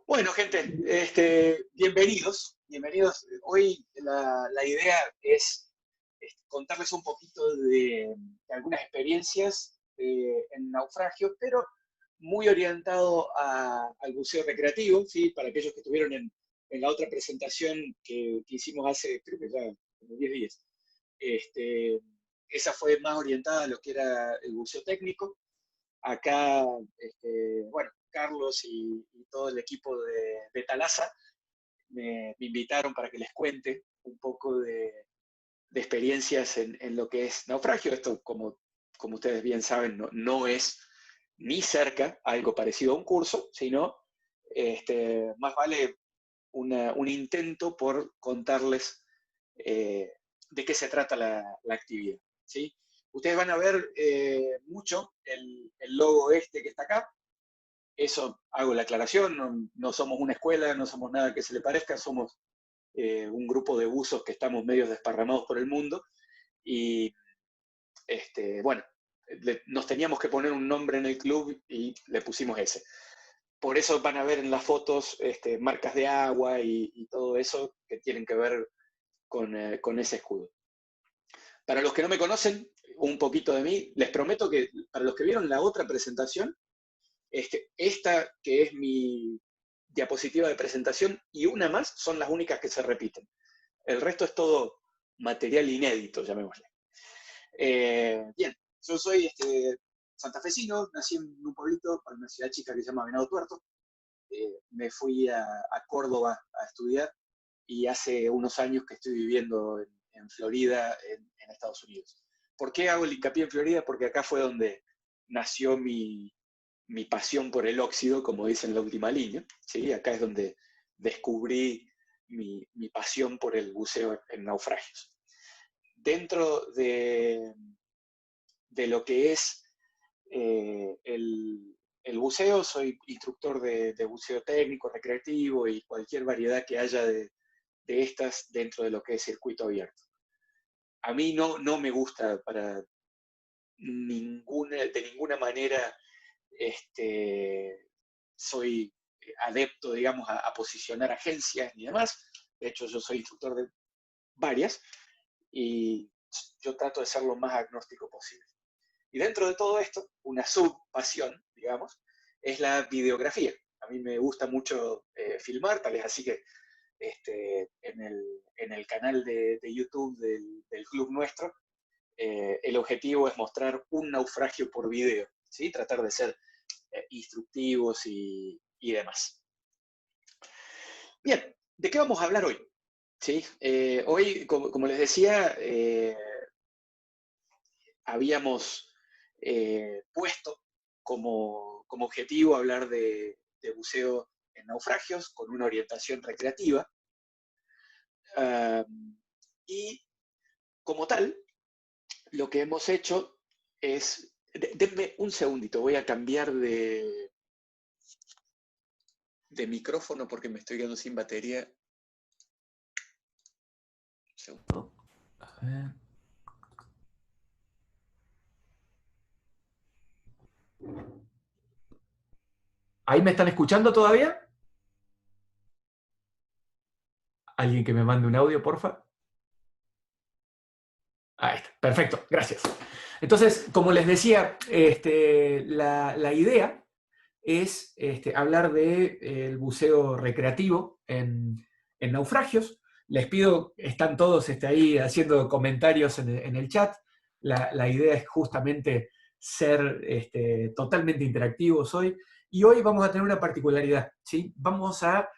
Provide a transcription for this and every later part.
Bueno, gente, bienvenidos, bienvenidos. Hoy la idea es contarles un poquito de algunas experiencias en naufragio, pero muy orientado al buceo recreativo, ¿sí? Para aquellos que estuvieron en la otra presentación que hicimos hace, creo que ya como 10 días. Este, Esa fue más orientada a lo que era el buceo técnico. Acá, bueno, Carlos y todo el equipo de Talasa me invitaron para que les cuente un poco de experiencias en lo que es naufragio. Esto, como ustedes bien saben, no es ni cerca algo parecido a un curso, sino más vale un intento por contarles de qué se trata la actividad, ¿sí? Ustedes van a ver mucho el logo este que está acá. Eso hago la aclaración, no somos una escuela, no somos nada que se le parezca, somos un grupo de buzos que estamos medio desparramados por el mundo y bueno, nos teníamos que poner un nombre en el club y le pusimos ese. Por eso van a ver en las fotos marcas de agua y todo eso que tienen que ver con ese escudo. Para los que no me conocen, un poquito de mí, les prometo que para los que vieron la otra presentación, esta que es mi diapositiva de presentación y una más son las únicas que se repiten. El resto es todo material inédito, llamémosle. Bien, yo soy santafesino, nací en un pueblito, en una ciudad chica que se llama Venado Tuerto. Me fui a Córdoba a estudiar y hace unos años que estoy viviendo en Florida, en Estados Unidos. ¿Por qué hago el hincapié en Florida? Porque acá fue donde nació mi pasión por el óxido, como dicen en la última línea, ¿sí? Acá es donde descubrí mi pasión por el buceo en naufragios. Dentro de lo que es el buceo, soy instructor de buceo técnico, recreativo y cualquier variedad que haya de estas dentro de lo que es circuito abierto. A mí no me gusta de ninguna manera soy adepto, digamos, a posicionar agencias y demás. De hecho, yo soy instructor de varias y yo trato de ser lo más agnóstico posible. Y dentro de todo esto, una subpasión, digamos, es la videografía. A mí me gusta mucho filmar, tal es así que en el canal de YouTube del club nuestro, el objetivo es mostrar un naufragio por video, ¿sí? Tratar de ser instructivos y demás. Bien, ¿de qué vamos a hablar hoy? ¿Sí? Hoy, como les decía, habíamos puesto como objetivo hablar de buceo en naufragios con una orientación recreativa. Y como tal, lo que hemos hecho es... Denme un segundito, voy a cambiar de micrófono porque me estoy quedando sin batería. Un segundo. A ver. ¿Ahí me están escuchando todavía? ¿Alguien que me mande un audio, porfa? Ahí está, perfecto, gracias. Entonces, como les decía, la idea es hablar del buceo recreativo en naufragios. Les pido, están todos ahí haciendo comentarios en el chat. La idea es justamente ser totalmente interactivos hoy. Y hoy vamos a tener una particularidad, ¿sí? Vamos a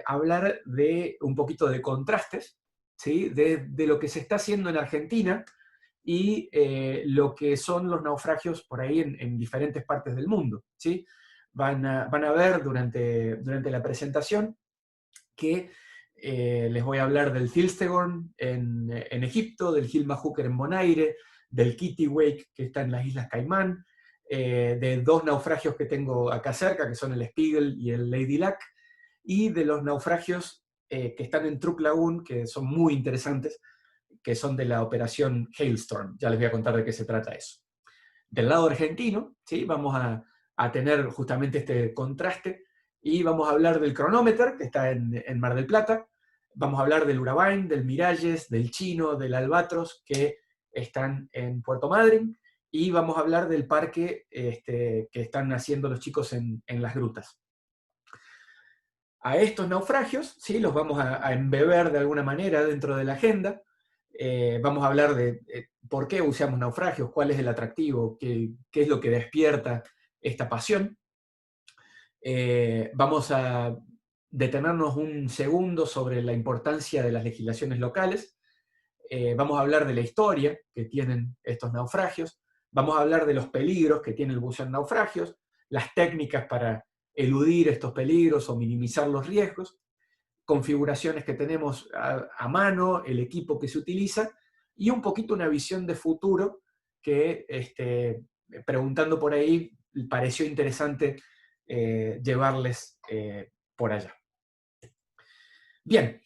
hablar de un poquito de contrastes, ¿sí? De lo que se está haciendo en Argentina y lo que son los naufragios por ahí en diferentes partes del mundo, ¿sí? Van a ver durante la presentación que les voy a hablar del Thilstegorn en Egipto, del Hilma Hooker en Bonaire, del Kittiwake que está en las Islas Caimán, de dos naufragios que tengo acá cerca, que son el Spiegel y el Lady Luck, y de los naufragios que están en Truk Lagoon, que son muy interesantes, que son de la operación Hailstorm. Ya les voy a contar de qué se trata eso. Del lado argentino, ¿sí? Vamos a tener justamente este contraste y vamos a hablar del Cronómeter, que está en Mar del Plata, vamos a hablar del Urabáin, del Miralles, del Chino, del Albatros, que están en Puerto Madryn, y vamos a hablar del parque que están haciendo los chicos en las grutas. A estos naufragios, ¿sí? Los vamos a embeber de alguna manera dentro de la agenda. Vamos a hablar de por qué buceamos naufragios, cuál es el atractivo, qué es lo que despierta esta pasión. Vamos a detenernos un segundo sobre la importancia de las legislaciones locales. Vamos a hablar de la historia que tienen estos naufragios. Vamos a hablar de los peligros que tiene el buceo en naufragios, las técnicas para eludir estos peligros o minimizar los riesgos, configuraciones que tenemos a mano, el equipo que se utiliza, y un poquito una visión de futuro que, preguntando por ahí, pareció interesante llevarles por allá. Bien,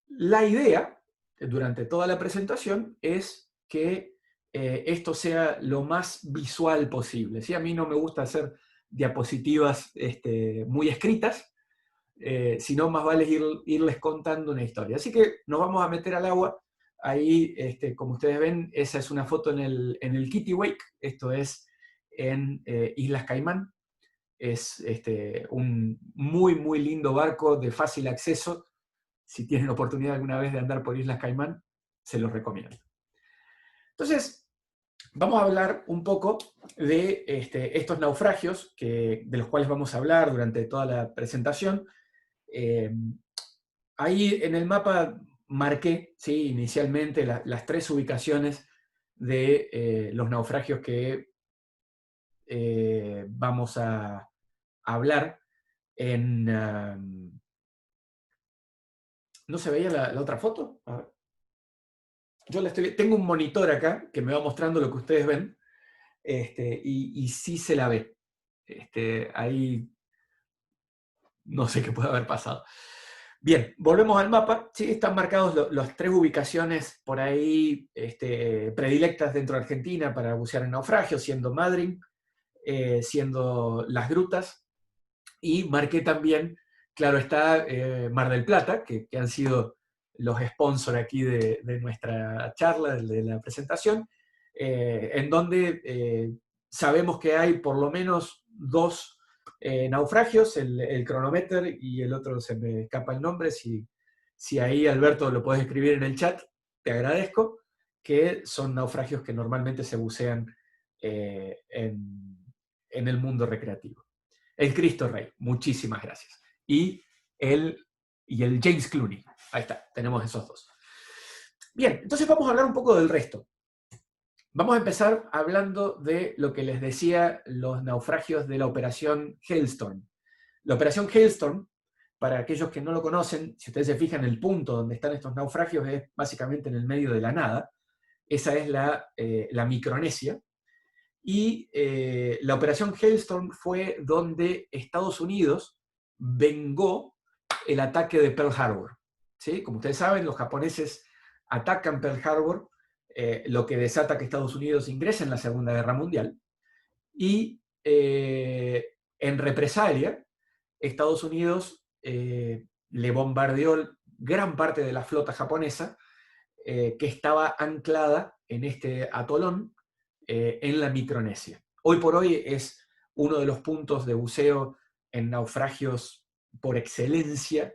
la idea durante toda la presentación es que esto sea lo más visual posible, ¿sí? A mí no me gusta hacer diapositivas muy escritas, sino más vale irles contando una historia. Así que nos vamos a meter al agua. Ahí, como ustedes ven, esa es una foto en el Kittiwake, esto es en Islas Caimán. Es un muy, muy lindo barco de fácil acceso. Si tienen oportunidad alguna vez de andar por Islas Caimán, se los recomiendo. Entonces, vamos a hablar un poco de estos naufragios de los cuales vamos a hablar durante toda la presentación. Ahí en el mapa marqué, ¿sí? Inicialmente las 3 ubicaciones de los naufragios que vamos a hablar en... ¿No se veía la otra foto? A ver. Yo tengo un monitor acá que me va mostrando lo que ustedes ven, y sí se la ve. Ahí no sé qué puede haber pasado. Bien, volvemos al mapa. Sí, están marcados las 3 ubicaciones por ahí predilectas dentro de Argentina para bucear en naufragio, siendo Madryn, siendo Las Grutas, y marqué también, claro está, Mar del Plata, que han sido los sponsors aquí de nuestra charla, de la presentación, en donde sabemos que hay por lo menos 2 naufragios, el Cronómeter y el otro se me escapa el nombre, si ahí Alberto lo puedes escribir en el chat, te agradezco, que son naufragios que normalmente se bucean en el mundo recreativo. El Cristo Rey, muchísimas gracias. Y el James Clooney, ahí está, tenemos esos 2. Bien, entonces vamos a hablar un poco del resto. Vamos a empezar hablando de lo que les decía, los naufragios de la Operación Hailstorm. La Operación Hailstorm, para aquellos que no lo conocen, si ustedes se fijan, el punto donde están estos naufragios es básicamente en el medio de la nada. Esa es la Micronesia. Y la Operación Hailstorm fue donde Estados Unidos vengó el ataque de Pearl Harbor. ¿Sí? Como ustedes saben, los japoneses atacan Pearl Harbor, lo que desata que Estados Unidos ingrese en la Segunda Guerra Mundial. Y en represalia, Estados Unidos le bombardeó gran parte de la flota japonesa que estaba anclada en este atolón en la Micronesia. Hoy por hoy es uno de los puntos de buceo en naufragios por excelencia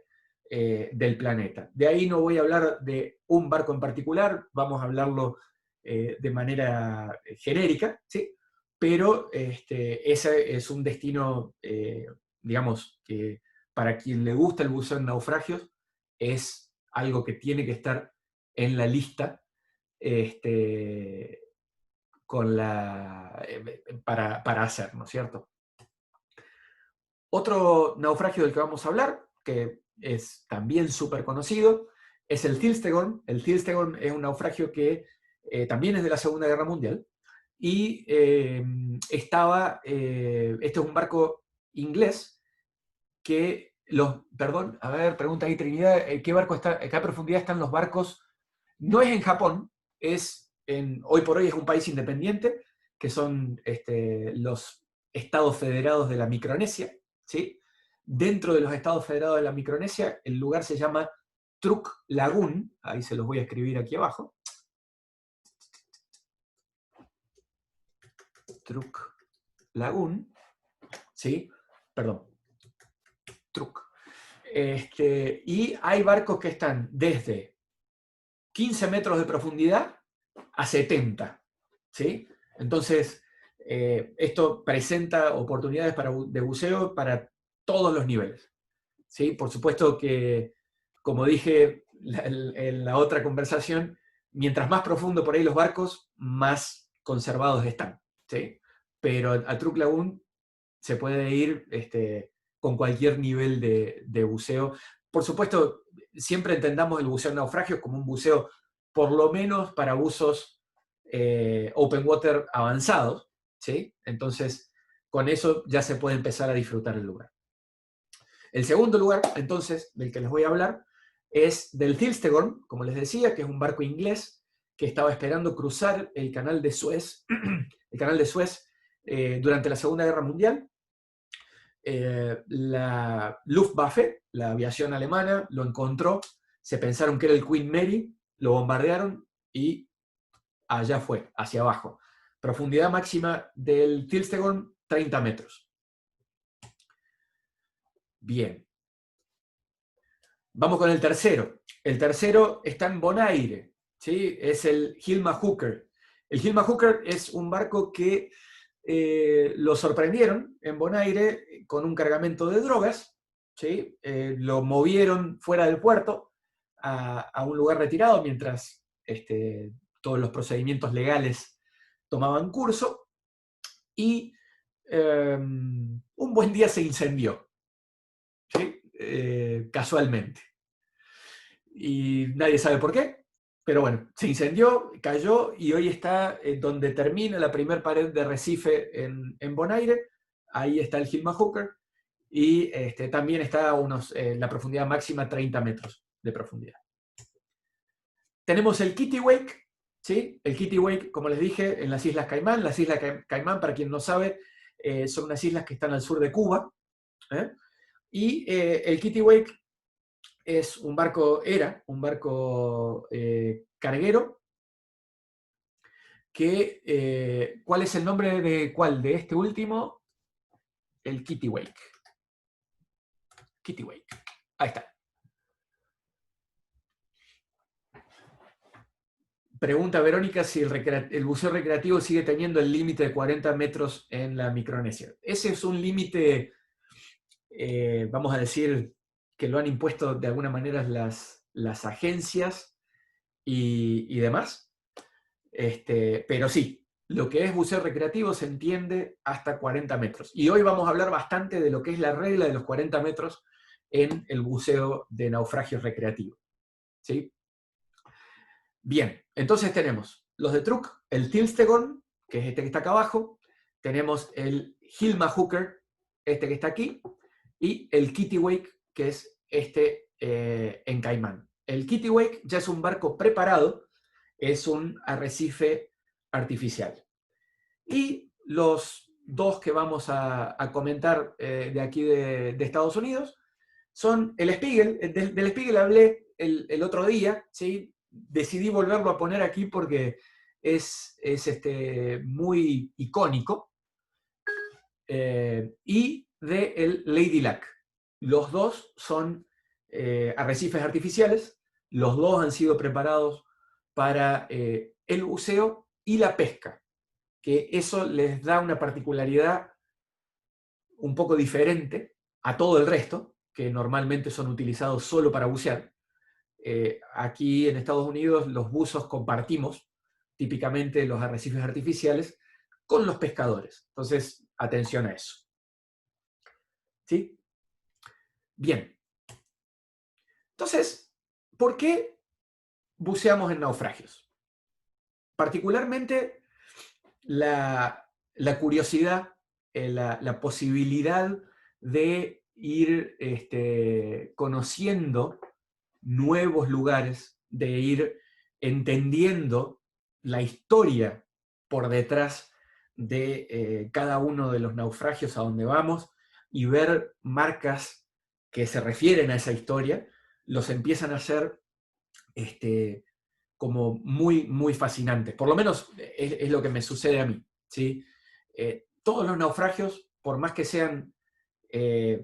del planeta. De ahí no voy a hablar de un barco en particular, vamos a hablarlo de manera genérica, ¿sí? Pero ese es un destino, digamos, que para quien le gusta el buceo en naufragios, es algo que tiene que estar en la lista para hacer, ¿no es cierto? Otro naufragio del que vamos a hablar, que es también súper conocido, es el Thilstegorm. El Thilstegorm es un naufragio que también es de la Segunda Guerra Mundial, y este es un barco inglés que perdón, a ver, pregunta ahí Trinidad, ¿qué barco está, a qué profundidad están los barcos? No es en Japón, hoy por hoy es un país independiente, que son los Estados Federados de la Micronesia, ¿sí? dentro de los Estados Federados de la Micronesia. El lugar se llama Truk Lagoon, ahí se los voy a escribir aquí abajo. Truk Lagoon, ¿sí? Perdón, Truk. Y hay barcos que están desde 15 metros de profundidad a 70, ¿sí? Entonces, esto presenta oportunidades de buceo para todos los niveles, ¿sí? Por supuesto que, como dije en la otra conversación, mientras más profundo por ahí los barcos, más conservados están, ¿sí? Pero a Truk Lagoon se puede ir con cualquier nivel de buceo. Por supuesto, siempre entendamos el buceo en naufragios como un buceo por lo menos para usos open water avanzados, ¿sí? Entonces, con eso ya se puede empezar a disfrutar el lugar. El segundo lugar, entonces, del que les voy a hablar, es del Thilstegorm, como les decía, que es un barco inglés que estaba esperando cruzar el canal de Suez, durante la Segunda Guerra Mundial. La Luftwaffe, la aviación alemana, lo encontró, se pensaron que era el Queen Mary, lo bombardearon y allá fue, hacia abajo. Profundidad máxima del Thilstegorm, 30 metros. Bien. Vamos con el tercero. El tercero está en Bonaire, ¿sí? Es el Hilma Hooker. El Hilma Hooker es un barco que lo sorprendieron en Bonaire con un cargamento de drogas, ¿sí? Lo movieron fuera del puerto a un lugar retirado mientras todos los procedimientos legales tomaban curso y un buen día se incendió, ¿sí? Casualmente. Y nadie sabe por qué, pero bueno, se incendió, cayó y hoy está donde termina la primera pared de arrecife en Bonaire. Ahí está el Hilma Hooker y también está a la profundidad máxima 30 metros de profundidad. Tenemos el Kittiwake, ¿sí? El Kittiwake, como les dije, en las Islas Caimán. Las Islas Caimán, para quien no sabe, son unas islas que están al sur de Cuba. Y el Kittiwake es un barco, era un barco carguero, que, ¿cuál es el nombre de cuál? De este último, el Kittiwake. Kittiwake, ahí está. Pregunta Verónica si el buceo recreativo sigue teniendo el límite de 40 metros en la Micronesia. Ese es un límite, vamos a decir, que lo han impuesto de alguna manera las agencias y demás. Pero sí, lo que es buceo recreativo se entiende hasta 40 metros. Y hoy vamos a hablar bastante de lo que es la regla de los 40 metros en el buceo de naufragio recreativo, ¿sí? Bien, entonces tenemos los de Truk, el Thilstegorm, que es este que está acá abajo, tenemos el Hilma Hooker, este que está aquí, y el Kittiwake, que es en Caimán. El Kittiwake ya es un barco preparado, es un arrecife artificial. Y los dos que vamos a comentar de aquí de Estados Unidos son el Spiegel. Del Spiegel hablé el otro día, ¿sí? Decidí volverlo a poner aquí porque es muy icónico. Y del Lady Luck. Los dos son arrecifes artificiales, los dos han sido preparados para el buceo y la pesca, que eso les da una particularidad un poco diferente a todo el resto, que normalmente son utilizados solo para bucear. Aquí en Estados Unidos los buzos compartimos típicamente los arrecifes artificiales con los pescadores. Entonces, atención a eso. ¿Sí? Bien. Entonces, ¿por qué buceamos en naufragios? Particularmente la curiosidad, la posibilidad de ir conociendo nuevos lugares, de ir entendiendo la historia por detrás de cada uno de los naufragios a donde vamos, y ver marcas que se refieren a esa historia, los empiezan a hacer como muy, muy fascinantes. Por lo menos es lo que me sucede a mí, ¿sí? Todos los naufragios, por más que sean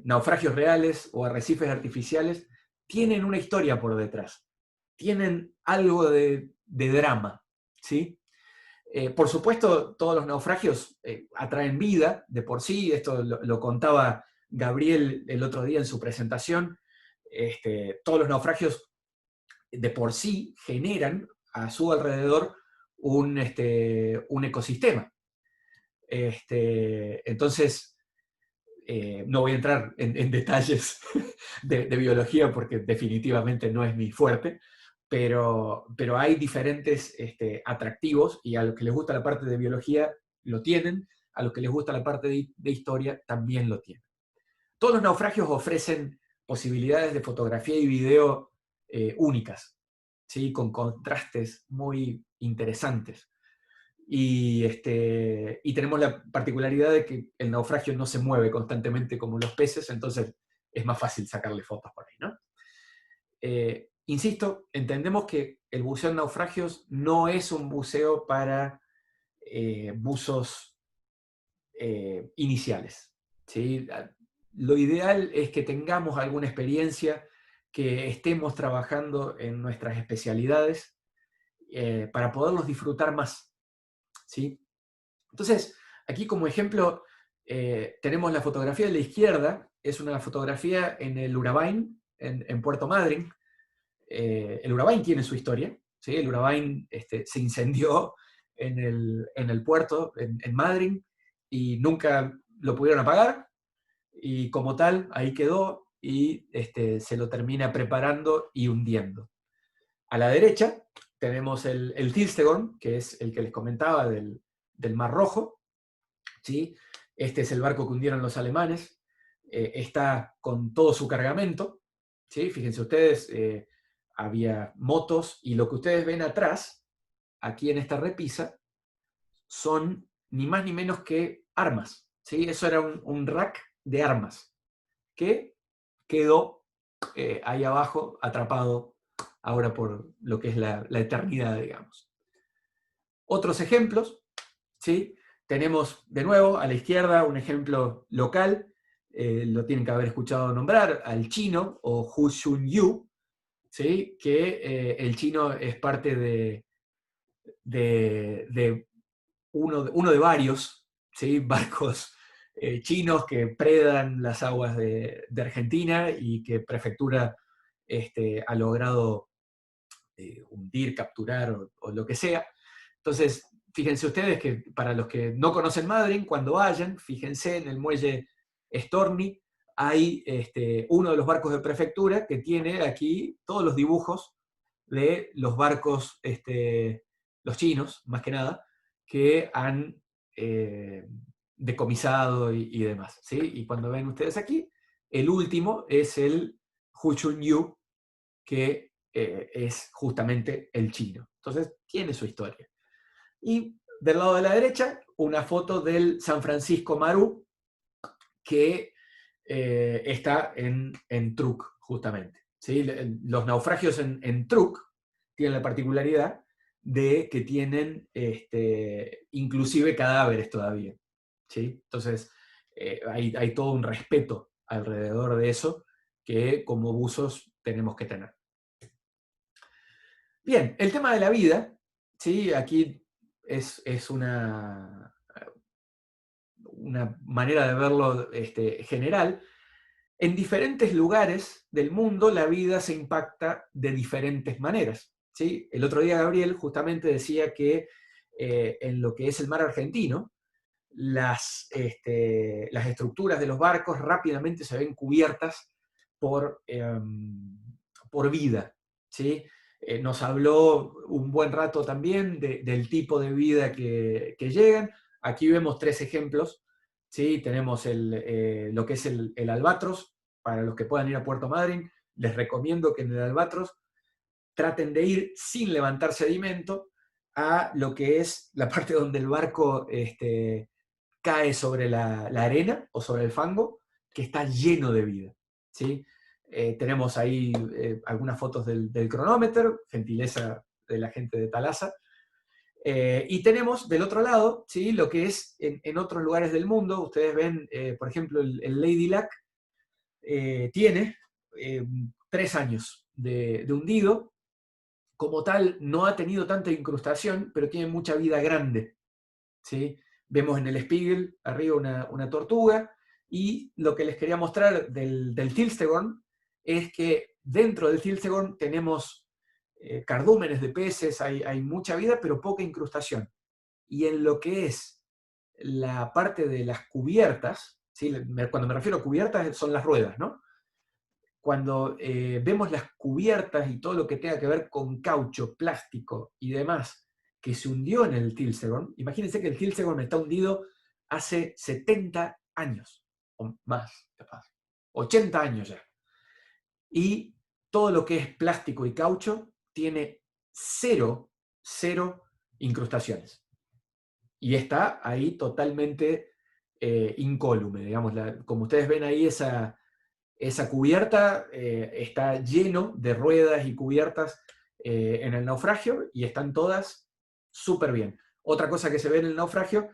naufragios reales o arrecifes artificiales, tienen una historia por detrás, tienen algo de drama, ¿sí? Por supuesto, todos los naufragios atraen vida de por sí, esto lo contaba Gabriel el otro día en su presentación. Todos los naufragios de por sí generan a su alrededor un ecosistema. Entonces, no voy a entrar en detalles de biología porque definitivamente no es mi fuerte, pero hay diferentes atractivos y a los que les gusta la parte de biología lo tienen, a los que les gusta la parte de historia también lo tienen. Todos los naufragios ofrecen posibilidades de fotografía y video únicas, ¿sí? Con contrastes muy interesantes. Y tenemos la particularidad de que el naufragio no se mueve constantemente como los peces, entonces es más fácil sacarle fotos por ahí, ¿no? Insisto, entendemos que el buceo en naufragios no es un buceo para buzos iniciales, ¿sí? Lo ideal es que tengamos alguna experiencia, que estemos trabajando en nuestras especialidades para poderlos disfrutar más, ¿sí? Entonces, aquí como ejemplo, tenemos la fotografía de la izquierda, es una fotografía en el Urabáin, en Puerto Madryn. El Urabáin tiene su historia, ¿sí? El Urabáin se incendió en el puerto, en Madryn, y nunca lo pudieron apagar, y como tal, ahí quedó, y se lo termina preparando y hundiendo. A la derecha tenemos el Tilstegorn, que es el que les comentaba del Mar Rojo, ¿sí? Este es el barco que hundieron los alemanes, está con todo su cargamento, ¿sí? Fíjense ustedes, había motos, y lo que ustedes ven atrás, aquí en esta repisa, son ni más ni menos que armas, ¿sí? Eso era un rack de armas, que quedó ahí abajo atrapado ahora por lo que es la eternidad, digamos. Otros ejemplos, ¿sí? Tenemos de nuevo a la izquierda un ejemplo local, lo tienen que haber escuchado nombrar, al chino o Hu Shun Yu, ¿sí? Que el chino es parte de uno de varios, ¿sí? Barcos chinos que predan las aguas de Argentina y que Prefectura ha logrado hundir, capturar o lo que sea. Entonces, fíjense ustedes que para los que no conocen Madryn, cuando vayan, fíjense en el muelle Storni, hay uno de los barcos de Prefectura que tiene aquí todos los dibujos de los barcos, los chinos, más que nada, que han decomisado y demás, ¿sí? Y cuando ven ustedes aquí, el último es el Huchun Yu, que es justamente el chino. Entonces, tiene su historia. Y del lado de la derecha, una foto del San Francisco Maru, que está en Truk, justamente. ¿Sí? Los naufragios en Truk tienen la particularidad de que tienen inclusive cadáveres todavía. ¿Sí? Entonces, hay todo un respeto alrededor de eso que como buzos tenemos que tener. Bien, el tema de la vida, ¿sí? Aquí es una manera de verlo general. En diferentes lugares del mundo la vida se impacta de diferentes maneras, ¿sí? El otro día Gabriel justamente decía que en lo que es el mar argentino, las estructuras de los barcos rápidamente se ven cubiertas por vida, ¿sí? Nos habló un buen rato también del tipo de vida que llegan. Aquí vemos tres ejemplos, ¿sí? Tenemos lo que es el albatros. Para los que puedan ir a Puerto Madryn, les recomiendo que en el albatros traten de ir sin levantar sedimento a lo que es la parte donde el barco cae sobre la arena o sobre el fango, que está lleno de vida, ¿sí? Tenemos ahí algunas fotos del cronómetro, gentileza de la gente de Thalassa. Y tenemos del otro lado, ¿sí? Lo que es en otros lugares del mundo. Ustedes ven, por ejemplo, el Lady Luck tiene 3 años de hundido. Como tal, no ha tenido tanta incrustación, pero tiene mucha vida grande, ¿sí? Vemos en el Spiegel arriba una tortuga, y lo que les quería mostrar del Tilstegorn es que dentro del Tilstegorn tenemos cardúmenes de peces, hay mucha vida, pero poca incrustación. Y en lo que es la parte de las cubiertas, ¿sí? Cuando me refiero a cubiertas son las ruedas, ¿no? Cuando vemos las cubiertas y todo lo que tenga que ver con caucho, plástico y demás, que se hundió en el Tilstegorn, imagínense que el Tilstegorn está hundido hace 70 años, o más, capaz, 80 años ya. Y todo lo que es plástico y caucho tiene cero incrustaciones. Y está ahí totalmente incólume, digamos. Como ustedes ven ahí, esa cubierta está lleno de ruedas y cubiertas en el naufragio, y están todas súper bien. Otra cosa que se ve en el naufragio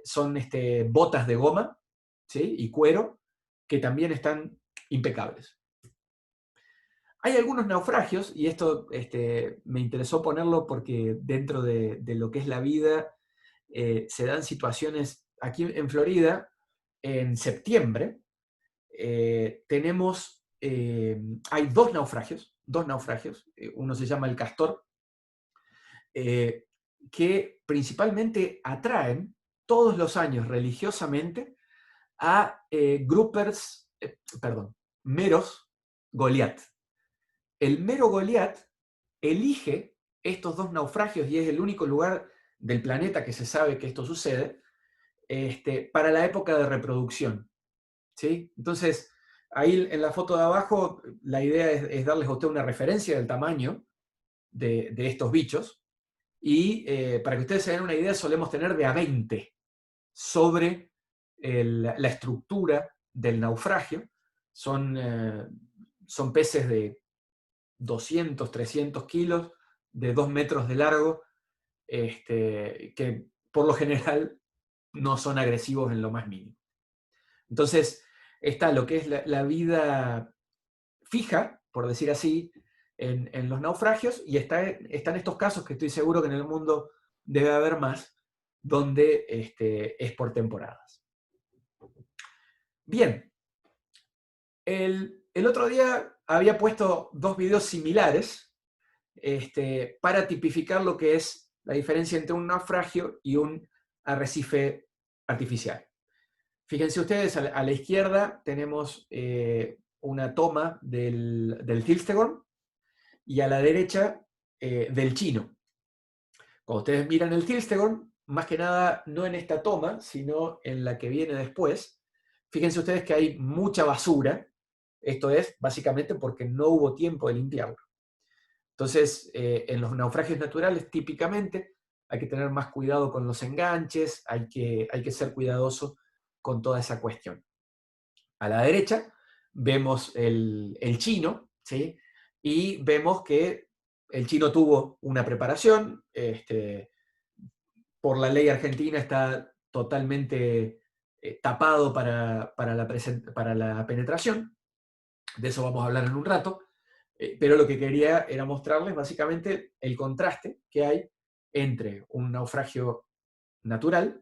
son botas de goma, ¿sí? Y cuero, que también están impecables. Hay algunos naufragios, y esto me interesó ponerlo porque dentro de lo que es la vida se dan situaciones aquí en Florida. En septiembre hay dos naufragios, uno se llama el Castor, eh, que principalmente atraen todos los años religiosamente a meros Goliat. El mero Goliat elige estos dos naufragios, y es el único lugar del planeta que se sabe que esto sucede, para la época de reproducción, ¿sí? Entonces, ahí en la foto de abajo, la idea es darles a usted una referencia del tamaño de estos bichos, y para que ustedes se den una idea, solemos tener de a 20 sobre la estructura del naufragio. Son peces de 200, 300 kilos, de 2 metros de largo, que por lo general no son agresivos en lo más mínimo. Entonces, está lo que es la vida fija, por decir así, en los naufragios, y están estos casos que estoy seguro que en el mundo debe haber más, donde es por temporadas. Bien, el otro día había puesto 2 videos similares para tipificar lo que es la diferencia entre un naufragio y un arrecife artificial. Fíjense ustedes, a la izquierda tenemos una toma del Tilstegorn, y a la derecha del Chino. Cuando ustedes miran el Tilstegorn, más que nada no en esta toma, sino en la que viene después, fíjense ustedes que hay mucha basura. Esto es básicamente porque no hubo tiempo de limpiarlo. Entonces, en los naufragios naturales, típicamente, hay que tener más cuidado con los enganches, hay que ser cuidadoso con toda esa cuestión. A la derecha vemos el Chino, ¿sí? Y vemos que el Chino tuvo una preparación, por la ley argentina está totalmente tapado para la penetración. De eso vamos a hablar en un rato. Pero lo que quería era mostrarles básicamente el contraste que hay entre un naufragio natural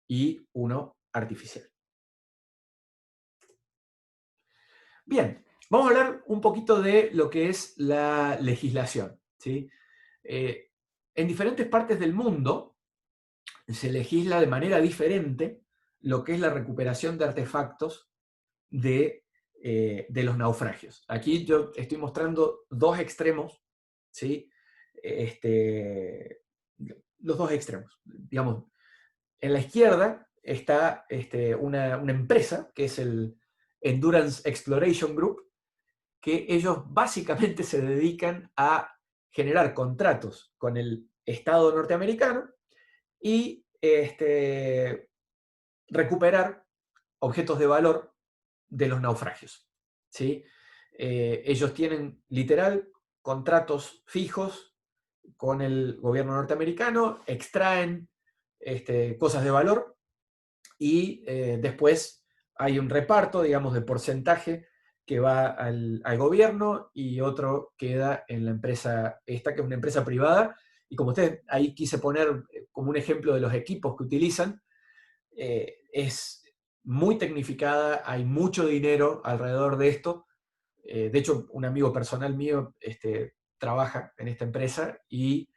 y uno artificial. Bien, vamos a hablar un poquito de lo que es la legislación, ¿sí? En diferentes partes del mundo se legisla de manera diferente lo que es la recuperación de artefactos de los naufragios. Aquí yo estoy mostrando 2 extremos, ¿sí? Los 2 extremos. Digamos, en la izquierda está una empresa que es el Endurance Exploration Group, que ellos básicamente se dedican a generar contratos con el Estado norteamericano y recuperar objetos de valor de los naufragios. ¿Sí? Ellos tienen literal contratos fijos con el gobierno norteamericano, extraen cosas de valor y después hay un reparto, digamos, de porcentaje que va al gobierno y otro queda en la empresa esta, que es una empresa privada. Y como ustedes, ahí quise poner como un ejemplo de los equipos que utilizan, es muy tecnificada, hay mucho dinero alrededor de esto. De hecho, un amigo personal mío trabaja en esta empresa y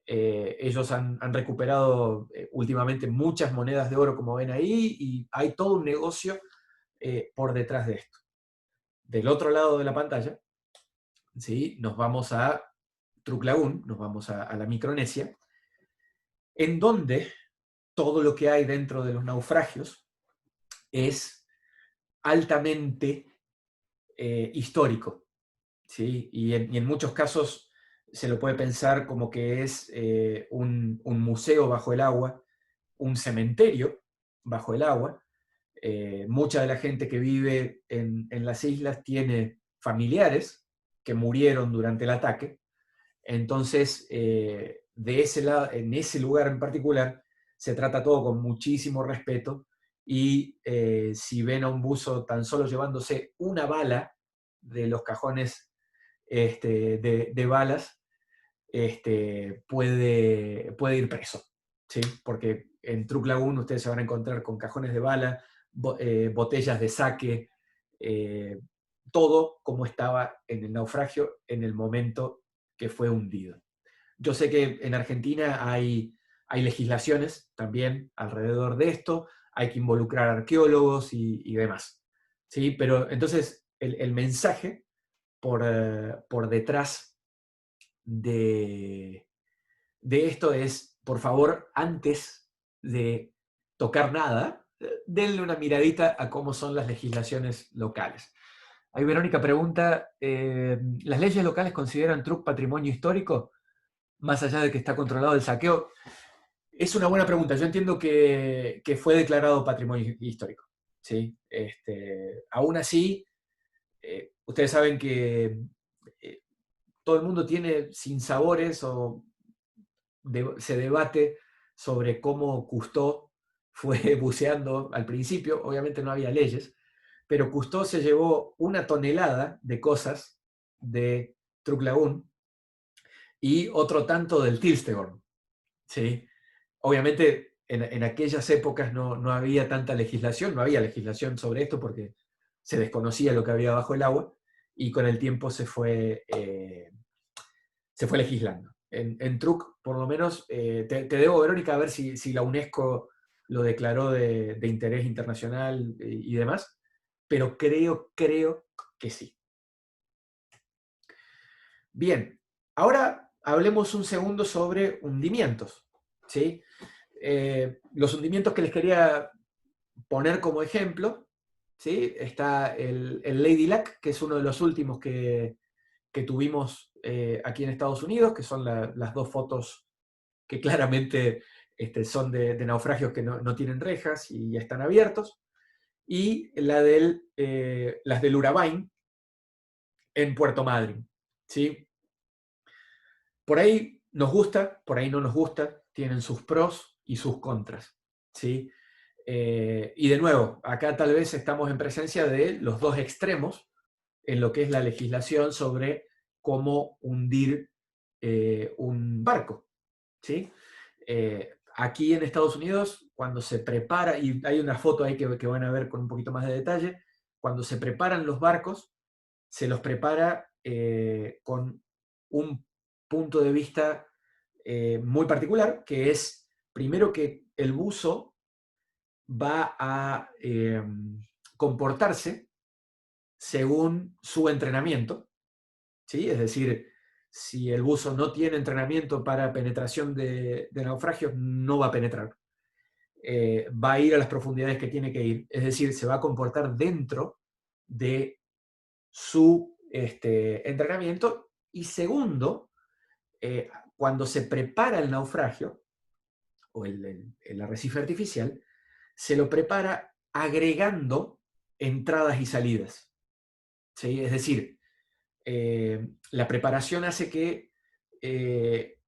ellos han recuperado últimamente muchas monedas de oro, como ven ahí, y hay todo un negocio por detrás de esto. Del otro lado de la pantalla, ¿sí? Nos vamos a Truk Lagoon, nos vamos a la Micronesia, en donde todo lo que hay dentro de los naufragios es altamente histórico, ¿sí? Y en muchos casos se lo puede pensar como que es un museo bajo el agua, un cementerio bajo el agua. Mucha de la gente que vive en las islas tiene familiares que murieron durante el ataque. Entonces, de ese lado, en ese lugar en particular, se trata todo con muchísimo respeto y si ven a un buzo tan solo llevándose una bala de los cajones de balas, puede ir preso, ¿sí? Porque en Truk Lagoon ustedes se van a encontrar con cajones de bala, botellas de sake, todo como estaba en el naufragio en el momento que fue hundido. Yo sé que en Argentina hay legislaciones también alrededor de esto, hay que involucrar arqueólogos y demás, ¿sí? Pero entonces el mensaje por detrás de esto es, por favor, antes de tocar nada, denle una miradita a cómo son las legislaciones locales. Ahí Verónica pregunta, ¿las leyes locales consideran Truk patrimonio histórico, más allá de que está controlado el saqueo? Es una buena pregunta. Yo entiendo que fue declarado patrimonio histórico, ¿sí? Aún así, ustedes saben que todo el mundo tiene sinsabores o se debate sobre cómo Cousteau fue buceando al principio. Obviamente no había leyes, pero Cousteau se llevó 1 tonelada de cosas de Truk Lagoon y otro tanto del Tilstegorn, ¿sí? Obviamente en aquellas épocas no había tanta legislación, no había legislación sobre esto porque se desconocía lo que había bajo el agua y con el tiempo se fue legislando. En Truk, por lo menos, te debo, Verónica, a ver si la UNESCO lo declaró de interés internacional y demás, pero creo que sí. Bien, ahora hablemos un segundo sobre hundimientos, ¿sí? Los hundimientos que les quería poner como ejemplo, ¿sí? Está el Lady Luck, que es uno de los últimos que tuvimos aquí en Estados Unidos, que son las dos fotos que claramente son de naufragios que no tienen rejas y están abiertos, y las del Urabain en Puerto Madryn, ¿sí? Por ahí nos gusta, por ahí no nos gusta, tienen sus pros y sus contras, ¿sí? Y de nuevo, acá tal vez estamos en presencia de los dos extremos en lo que es la legislación sobre cómo hundir un barco, ¿sí? Aquí en Estados Unidos, cuando se prepara, y hay una foto ahí que van a ver con un poquito más de detalle, cuando se preparan los barcos, se los prepara con un punto de vista muy particular, que es, primero, que el buzo va a comportarse según su entrenamiento, ¿sí? Es decir, si el buzo no tiene entrenamiento para penetración de naufragios, no va a penetrar. Va a ir a las profundidades que tiene que ir, es decir, se va a comportar dentro de su entrenamiento. Y segundo, cuando se prepara el naufragio, o el arrecife artificial, se lo prepara agregando entradas y salidas, ¿sí? Es decir, la preparación hace que,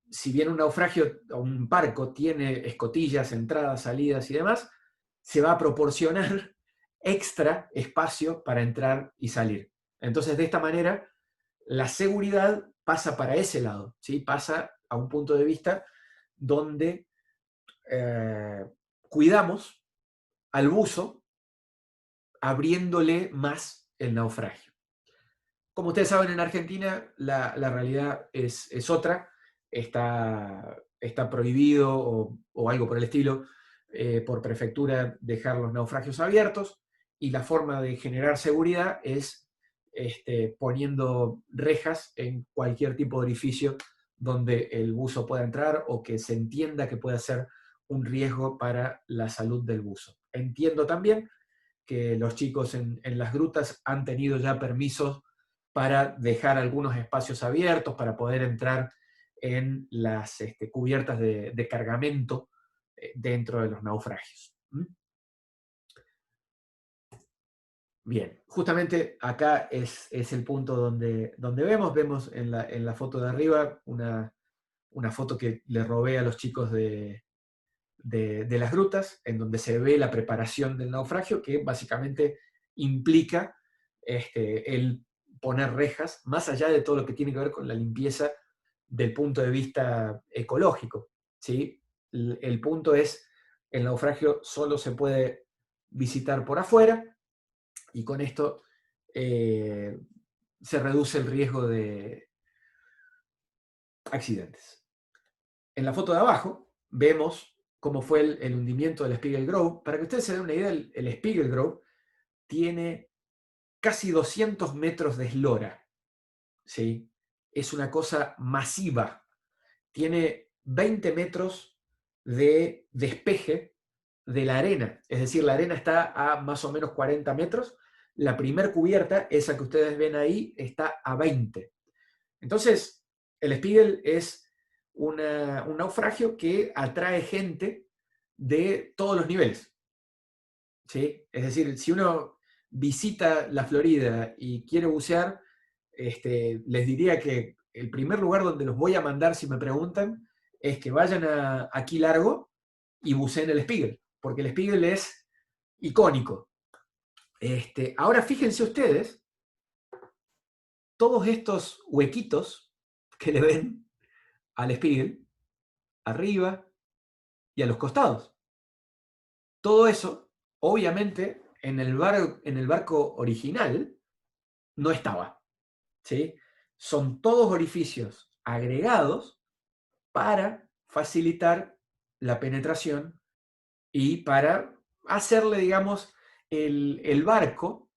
si bien un naufragio o un barco tiene escotillas, entradas, salidas y demás, se va a proporcionar extra espacio para entrar y salir. Entonces, de esta manera, la seguridad pasa para ese lado, ¿sí? Pasa a un punto de vista donde cuidamos al buzo abriéndole más el naufragio. Como ustedes saben, en Argentina la realidad es otra. Está prohibido o algo por el estilo, por prefectura, dejar los naufragios abiertos, y la forma de generar seguridad es poniendo rejas en cualquier tipo de orificio donde el buzo pueda entrar o que se entienda que pueda ser un riesgo para la salud del buzo. Entiendo también que los chicos en las grutas han tenido ya permisos para dejar algunos espacios abiertos, para poder entrar en las cubiertas de cargamento dentro de los naufragios. ¿Mm? Bien, justamente acá es el punto donde vemos en la foto de arriba una foto que le robé a los chicos de las grutas, en donde se ve la preparación del naufragio, que básicamente implica el poner rejas, más allá de todo lo que tiene que ver con la limpieza del punto de vista ecológico, ¿sí? El punto es, el naufragio solo se puede visitar por afuera, y con esto se reduce el riesgo de accidentes. En la foto de abajo vemos cómo fue el hundimiento del Spiegel Grove. Para que ustedes se den una idea, el Spiegel Grove tiene casi 200 metros de eslora, ¿sí? Es una cosa masiva. Tiene 20 metros de despeje de la arena. Es decir, la arena está a más o menos 40 metros. La primer cubierta, esa que ustedes ven ahí, está a 20. Entonces, el Spiegel es un naufragio que atrae gente de todos los niveles, ¿sí? Es decir, si uno visita la Florida y quiere bucear, les diría que el primer lugar donde los voy a mandar, si me preguntan, es que vayan a Key Largo y buceen el Spiegel, porque el Spiegel es icónico. Ahora fíjense ustedes, todos estos huequitos que le ven al Spiegel, arriba y a los costados. Todo eso, obviamente, en el barco original no estaba, ¿sí? Son todos orificios agregados para facilitar la penetración y para hacerle, digamos, el barco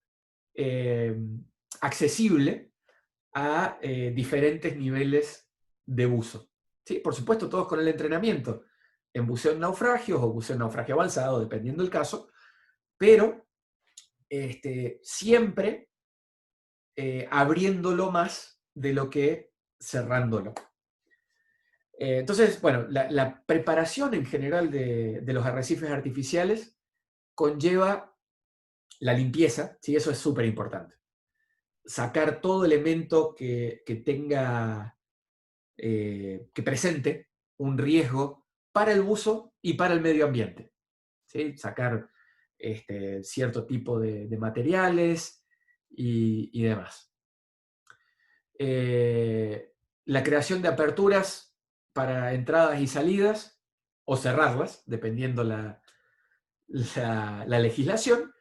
accesible a diferentes niveles de buzo. ¿Sí? Por supuesto, todos con el entrenamiento en buceo en naufragios o buceo en naufragio avanzado, dependiendo del caso, pero siempre abriéndolo más de lo que cerrándolo. Entonces, bueno, la preparación en general de los arrecifes artificiales conlleva la limpieza, ¿sí? Eso es súper importante. Sacar todo elemento que tenga, que presente un riesgo para el buzo y para el medio ambiente, ¿sí? Sacar cierto tipo de materiales y demás. La creación de aperturas para entradas y salidas, o cerrarlas, dependiendo la legislación.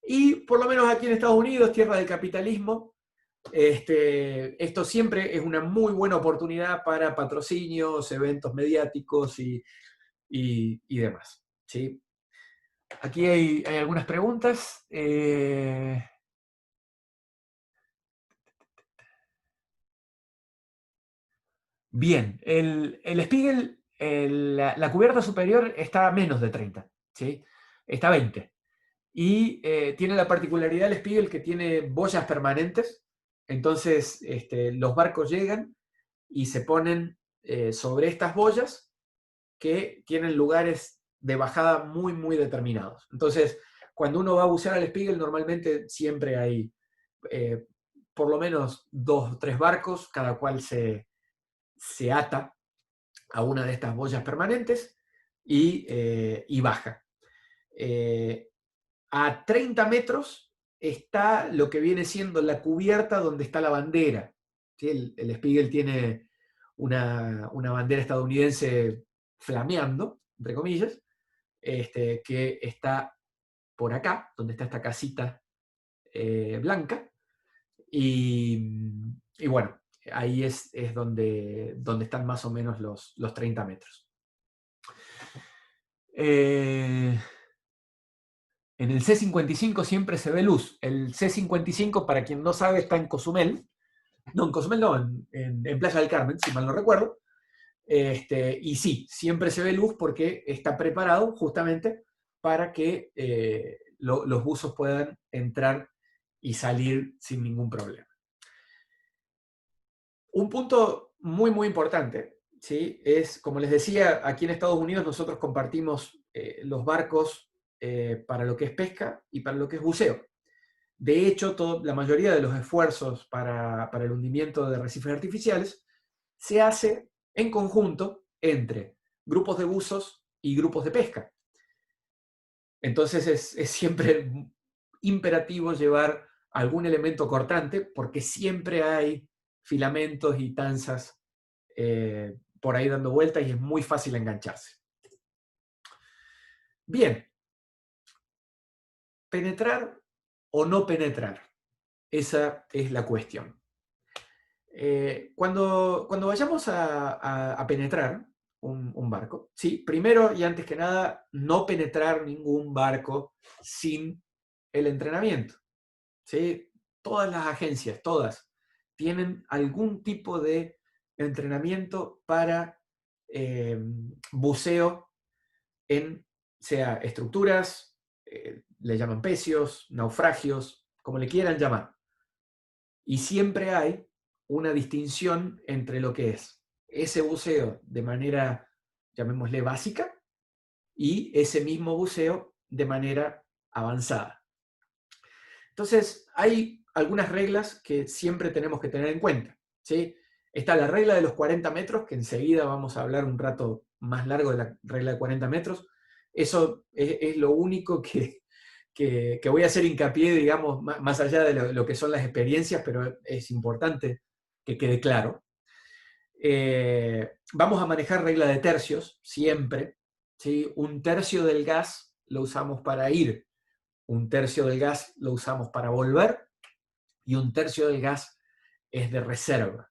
Y por lo menos aquí en Estados Unidos, tierra del capitalismo, esto siempre es una muy buena oportunidad para patrocinios, eventos mediáticos y demás, ¿sí? Aquí hay algunas preguntas. Bien, el Spiegel, la cubierta superior está a menos de 30, ¿sí? Está a 20. Y tiene la particularidad el Spiegel que tiene boyas permanentes. Entonces, los barcos llegan y se ponen sobre estas boyas, que tienen lugares de bajada muy, muy determinados. Entonces, Cuando uno va a bucear al Spiegel, normalmente siempre hay por lo menos 2 o 3 barcos, cada cual se ata a una de estas boyas permanentes y baja. A 30 metros está lo que viene siendo la cubierta donde está la bandera. ¿Sí? El Spiegel tiene una bandera estadounidense flameando, entre comillas, que está por acá, donde está esta casita blanca, y bueno, ahí es donde están más o menos los 30 metros. En el C-55 siempre se ve luz. El C-55, para quien no sabe, está en Cozumel. No, en Cozumel no, en Playa del Carmen, si mal no recuerdo. Y sí, siempre se ve luz porque está preparado justamente para que los buzos puedan entrar y salir sin ningún problema. Un punto muy, muy importante, ¿sí? Es, como les decía, aquí en Estados Unidos nosotros compartimos los barcos para lo que es pesca y para lo que es buceo. De hecho, la mayoría de los esfuerzos para el hundimiento de arrecifes artificiales se hace en conjunto entre grupos de buzos y grupos de pesca. Entonces es siempre imperativo llevar algún elemento cortante porque siempre hay filamentos y tanzas por ahí dando vueltas y es muy fácil engancharse. Bien, penetrar o no penetrar, esa es la cuestión. Cuando vayamos a penetrar un barco, ¿sí? Primero y antes que nada, no penetrar ningún barco sin el entrenamiento, ¿sí? Todas las agencias, todas, tienen algún tipo de entrenamiento para buceo en, sea estructuras, le llaman pecios, naufragios, como le quieran llamar. Y siempre hay una distinción entre lo que es ese buceo de manera, llamémosle, básica, y ese mismo buceo de manera avanzada. Entonces, hay algunas reglas que siempre tenemos que tener en cuenta, ¿sí? Está la regla de los 40 metros, que enseguida vamos a hablar un rato más largo de la regla de 40 metros. Eso es lo único que voy a hacer hincapié, digamos, más allá de lo que son las experiencias, pero es importante que quede claro. Vamos a manejar regla de tercios, siempre, ¿sí? Un tercio del gas lo usamos para ir, un tercio del gas lo usamos para volver, y un tercio del gas es de reserva.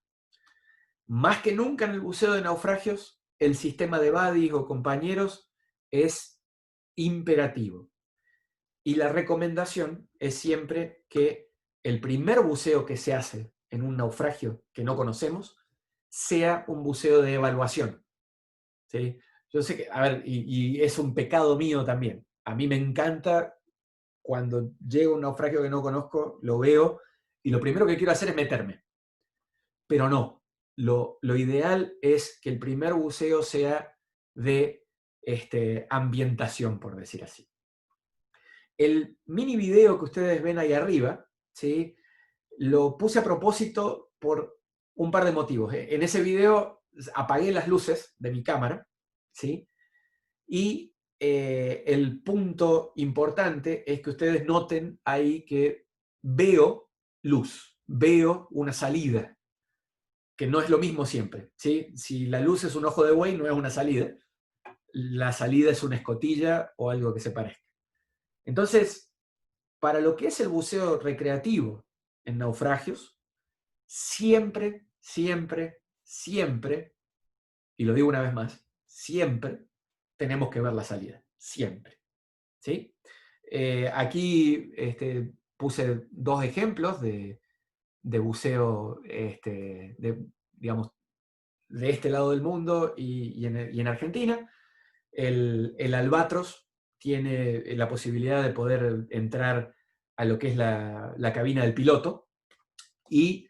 Más que nunca en el buceo de naufragios, el sistema de buddies o compañeros es imperativo. Y la recomendación es siempre que el primer buceo que se hace en un naufragio que no conocemos sea un buceo de evaluación, ¿sí? Yo sé que, a ver, y es un pecado mío también. A mí me encanta cuando llego a un naufragio que no conozco, lo veo, y lo primero que quiero hacer es meterme. Pero no, lo ideal es que el primer buceo sea de ambientación, por decir así. El mini video que ustedes ven ahí arriba, ¿sí? Lo puse a propósito por un par de motivos. En ese video apagué las luces de mi cámara, ¿sí? Y el punto importante es que ustedes noten ahí que veo luz, veo una salida, que no es lo mismo siempre, ¿sí? Si la luz es un ojo de buey, no es una salida. La salida es una escotilla o algo que se parezca. Entonces, para lo que es el buceo recreativo en naufragios, siempre, siempre, siempre, y lo digo una vez más, siempre tenemos que ver la salida, siempre, ¿sí? Aquí puse 2 ejemplos de buceo, digamos, de este lado del mundo y en Argentina. El Albatros tiene la posibilidad de poder entrar a lo que es la cabina del piloto, y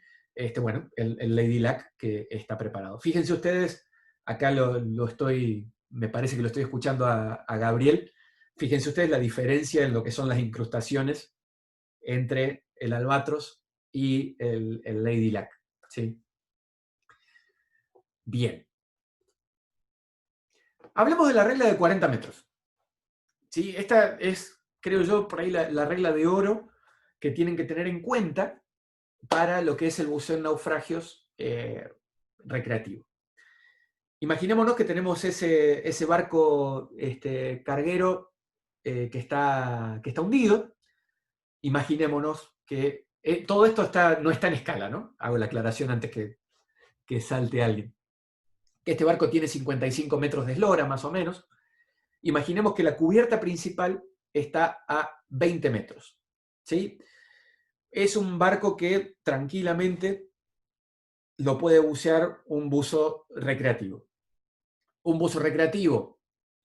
bueno, el Lady Luck que está preparado. Fíjense ustedes, acá me parece que lo estoy escuchando a Gabriel, Fíjense ustedes la diferencia en lo que son las incrustaciones entre el albatros y el Lady Luck, ¿sí? Bien. Hablemos de la regla de 40 metros. ¿Sí? Esta es, creo yo, por ahí la regla de oro que tienen que tener en cuenta para lo que es el buceo en naufragios recreativo. Imaginémonos que tenemos ese barco carguero que está hundido. Imaginémonos que todo esto no está en escala, ¿no? Hago la aclaración antes que salte alguien. Este barco tiene 55 metros de eslora, más o menos. Imaginemos que la cubierta principal está a 20 metros. ¿Sí? Es un barco que tranquilamente lo puede bucear un buzo recreativo. Un buzo recreativo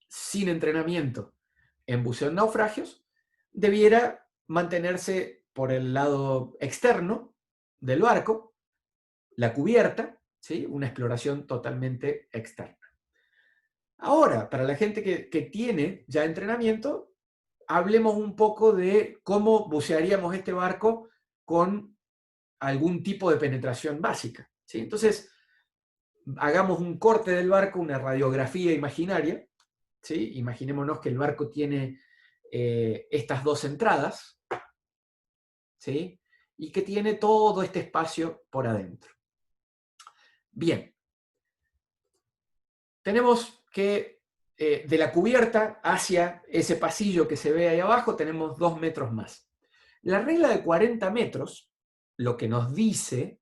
sin entrenamiento en buceo en naufragios debiera mantenerse por el lado externo del barco, la cubierta, ¿sí? Una exploración totalmente externa. Ahora, para la gente que tiene ya entrenamiento, hablemos un poco de cómo bucearíamos este barco con algún tipo de penetración básica, ¿sí? Entonces, hagamos un corte del barco, una radiografía imaginaria, ¿sí? Imaginémonos que el barco tiene estas dos entradas, ¿sí? Y que tiene todo este espacio por adentro. Bien. Tenemos que de la cubierta hacia ese pasillo que se ve ahí abajo tenemos 2 metros más. La regla de 40 metros lo que nos dice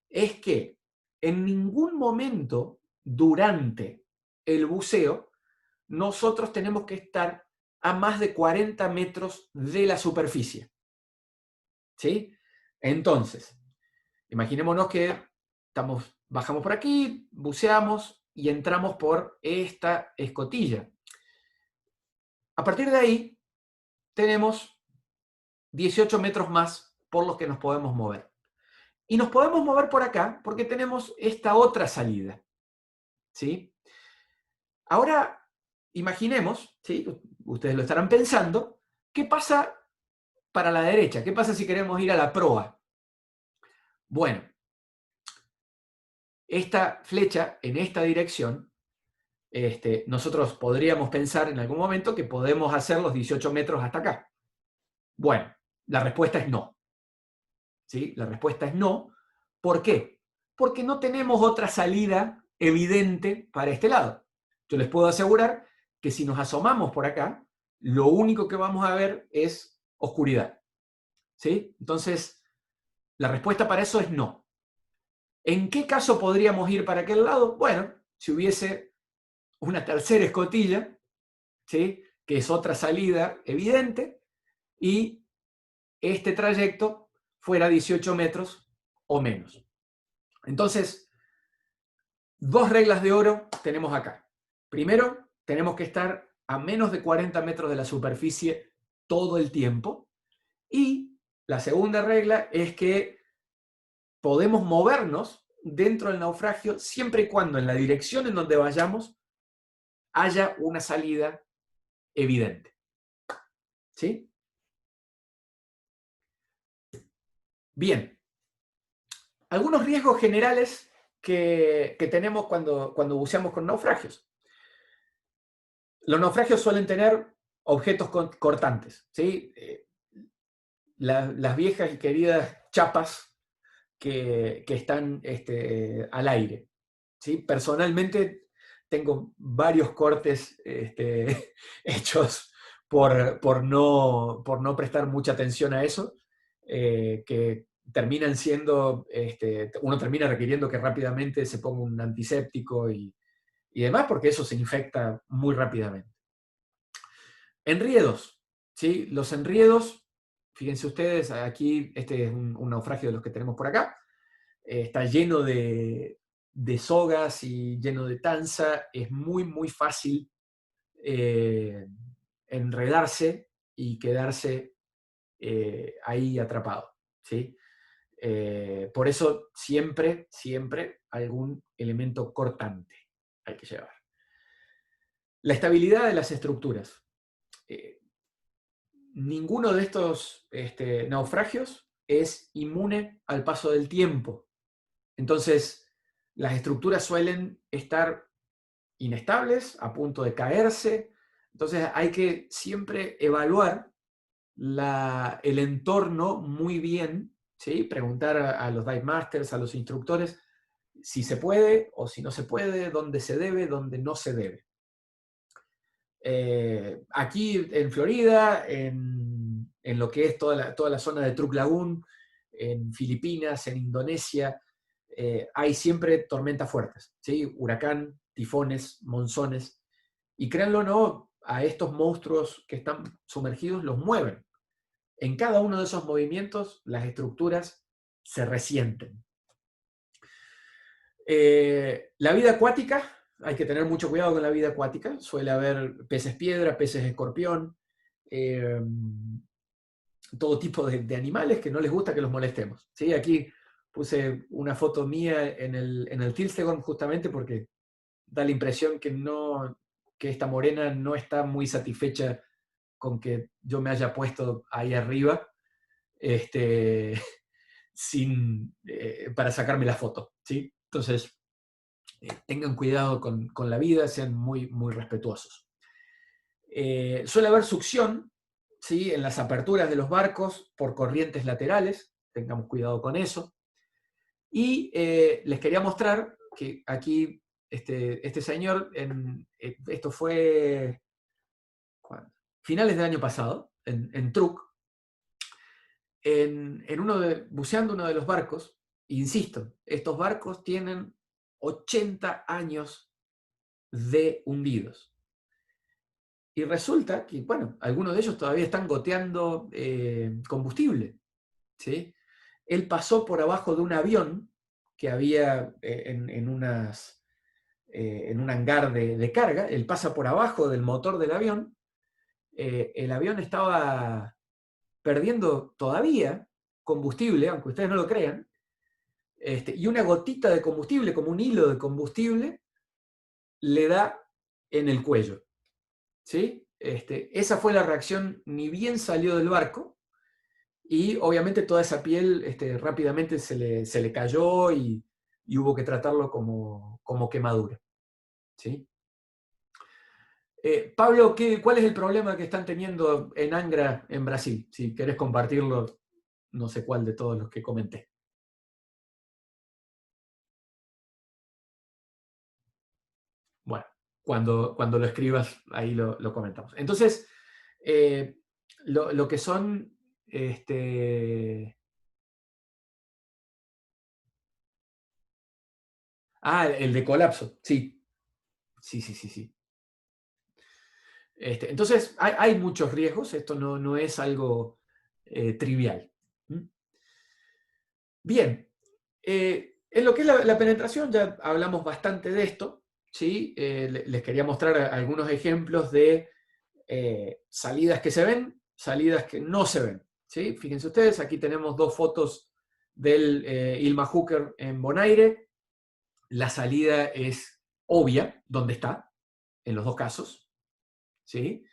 es que en ningún momento durante el buceo nosotros tenemos que estar a más de 40 metros de la superficie. ¿Sí? Entonces, imaginémonos que bajamos por aquí, buceamos y entramos por esta escotilla. A partir de ahí tenemos 18 metros más por los que nos podemos mover. Y nos podemos mover por acá porque tenemos esta otra salida. ¿Sí? Ahora, imaginemos, ¿sí? Ustedes lo estarán pensando, ¿qué pasa para la derecha? ¿Qué pasa si queremos ir a la proa? Bueno, esta flecha en esta dirección, nosotros podríamos pensar en algún momento que podemos hacer los 18 metros hasta acá. Bueno, la respuesta es no. ¿Sí? La respuesta es no. ¿Por qué? Porque no tenemos otra salida evidente para este lado. Yo les puedo asegurar que si nos asomamos por acá, lo único que vamos a ver es oscuridad. ¿Sí? Entonces, la respuesta para eso es no. ¿En qué caso podríamos ir para aquel lado? Bueno, si hubiese una tercera escotilla, ¿sí? Que es otra salida evidente, y este trayecto fuera 18 metros o menos. Entonces, 2 reglas de oro tenemos acá. Primero, tenemos que estar a menos de 40 metros de la superficie todo el tiempo. Y la segunda regla es que podemos movernos dentro del naufragio siempre y cuando en la dirección en donde vayamos haya una salida evidente. ¿Sí? Bien. Algunos riesgos generales que tenemos cuando buceamos con naufragios. Los naufragios suelen tener objetos cortantes, ¿sí? Las viejas y queridas chapas que están al aire, ¿sí? Personalmente tengo varios cortes hechos por no prestar mucha atención a eso, que terminan siendo, uno termina requiriendo que rápidamente se ponga un antiséptico y demás, porque eso se infecta muy rápidamente. Enriedos, ¿sí? Los enriedos, fíjense ustedes, aquí este es un naufragio de los que tenemos por acá, está lleno de sogas y lleno de tanza, es muy, muy fácil enredarse y quedarse ahí atrapado, ¿sí? Por eso siempre, siempre algún elemento cortante hay que llevar. La estabilidad de las estructuras. ninguno de estos naufragios es inmune al paso del tiempo. Entonces, las estructuras suelen estar inestables, a punto de caerse. Entonces, hay que siempre evaluar el entorno muy bien, ¿sí? Preguntar a los dive masters, a los instructores, si se puede o si no se puede, dónde se debe, dónde no se debe. Aquí en Florida, en lo que es toda la zona de Truk Lagoon, en Filipinas, en Indonesia, hay siempre tormentas fuertes, ¿sí? Huracán, tifones, monzones, y créanlo o no, a estos monstruos que están sumergidos los mueven. En cada uno de esos movimientos, las estructuras se resienten. La vida acuática, hay que tener mucho cuidado con la vida acuática. Suele haber peces piedra, peces escorpión, todo tipo de animales que no les gusta que los molestemos. ¿Sí? Aquí puse una foto mía en el Tilstegorm justamente porque da la impresión que esta morena no está muy satisfecha con que yo me haya puesto ahí arriba para sacarme la foto. ¿Sí? Entonces, tengan cuidado con la vida, sean muy, muy respetuosos. Suele haber succión, ¿sí? En las aperturas de los barcos por corrientes laterales, tengamos cuidado con eso. Y les quería mostrar que aquí este señor, esto fue finales del año pasado, en Truk, buceando uno de los barcos, insisto, estos barcos tienen 80 años de hundidos. Y resulta que, bueno, algunos de ellos todavía están goteando combustible, ¿sí? Él pasó por abajo de un avión que había en un hangar de carga, él pasa por abajo del motor del avión, el avión estaba perdiendo todavía combustible, aunque ustedes no lo crean, y una gotita de combustible, como un hilo de combustible, le da en el cuello. ¿Sí? Esa fue la reacción, ni bien salió del barco, y obviamente toda esa piel rápidamente se le cayó y hubo que tratarlo como quemadura. ¿Sí? Pablo, ¿cuál es el problema que están teniendo en Angra, en Brasil? Si querés compartirlo, no sé cuál de todos los que comenté. Bueno, cuando lo escribas, ahí lo comentamos. Entonces, lo que son el de colapso, sí. Sí. Entonces, hay muchos riesgos, esto no es algo trivial. ¿Mm? Bien, en lo que es la penetración ya hablamos bastante de esto, ¿sí? Les quería mostrar algunos ejemplos de salidas que se ven, salidas que no se ven. ¿Sí? Fíjense ustedes, aquí tenemos dos fotos del Ilma Hooker en Bonaire. La salida es obvia, ¿dónde está? En los dos casos. ¿Sí?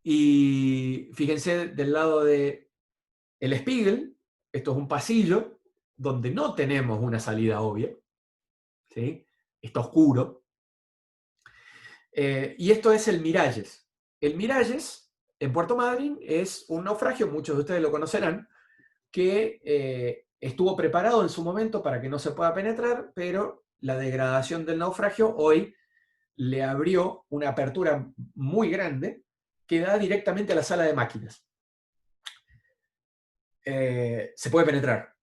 Y fíjense del lado de el Spiegel, esto es un pasillo donde no tenemos una salida obvia. ¿Sí? Está oscuro. Y esto es el Miralles. El Miralles, en Puerto Madryn, es un naufragio, muchos de ustedes lo conocerán, que estuvo preparado en su momento para que no se pueda penetrar, pero la degradación del naufragio hoy le abrió una apertura muy grande que da directamente a la sala de máquinas. ¿Se puede penetrar?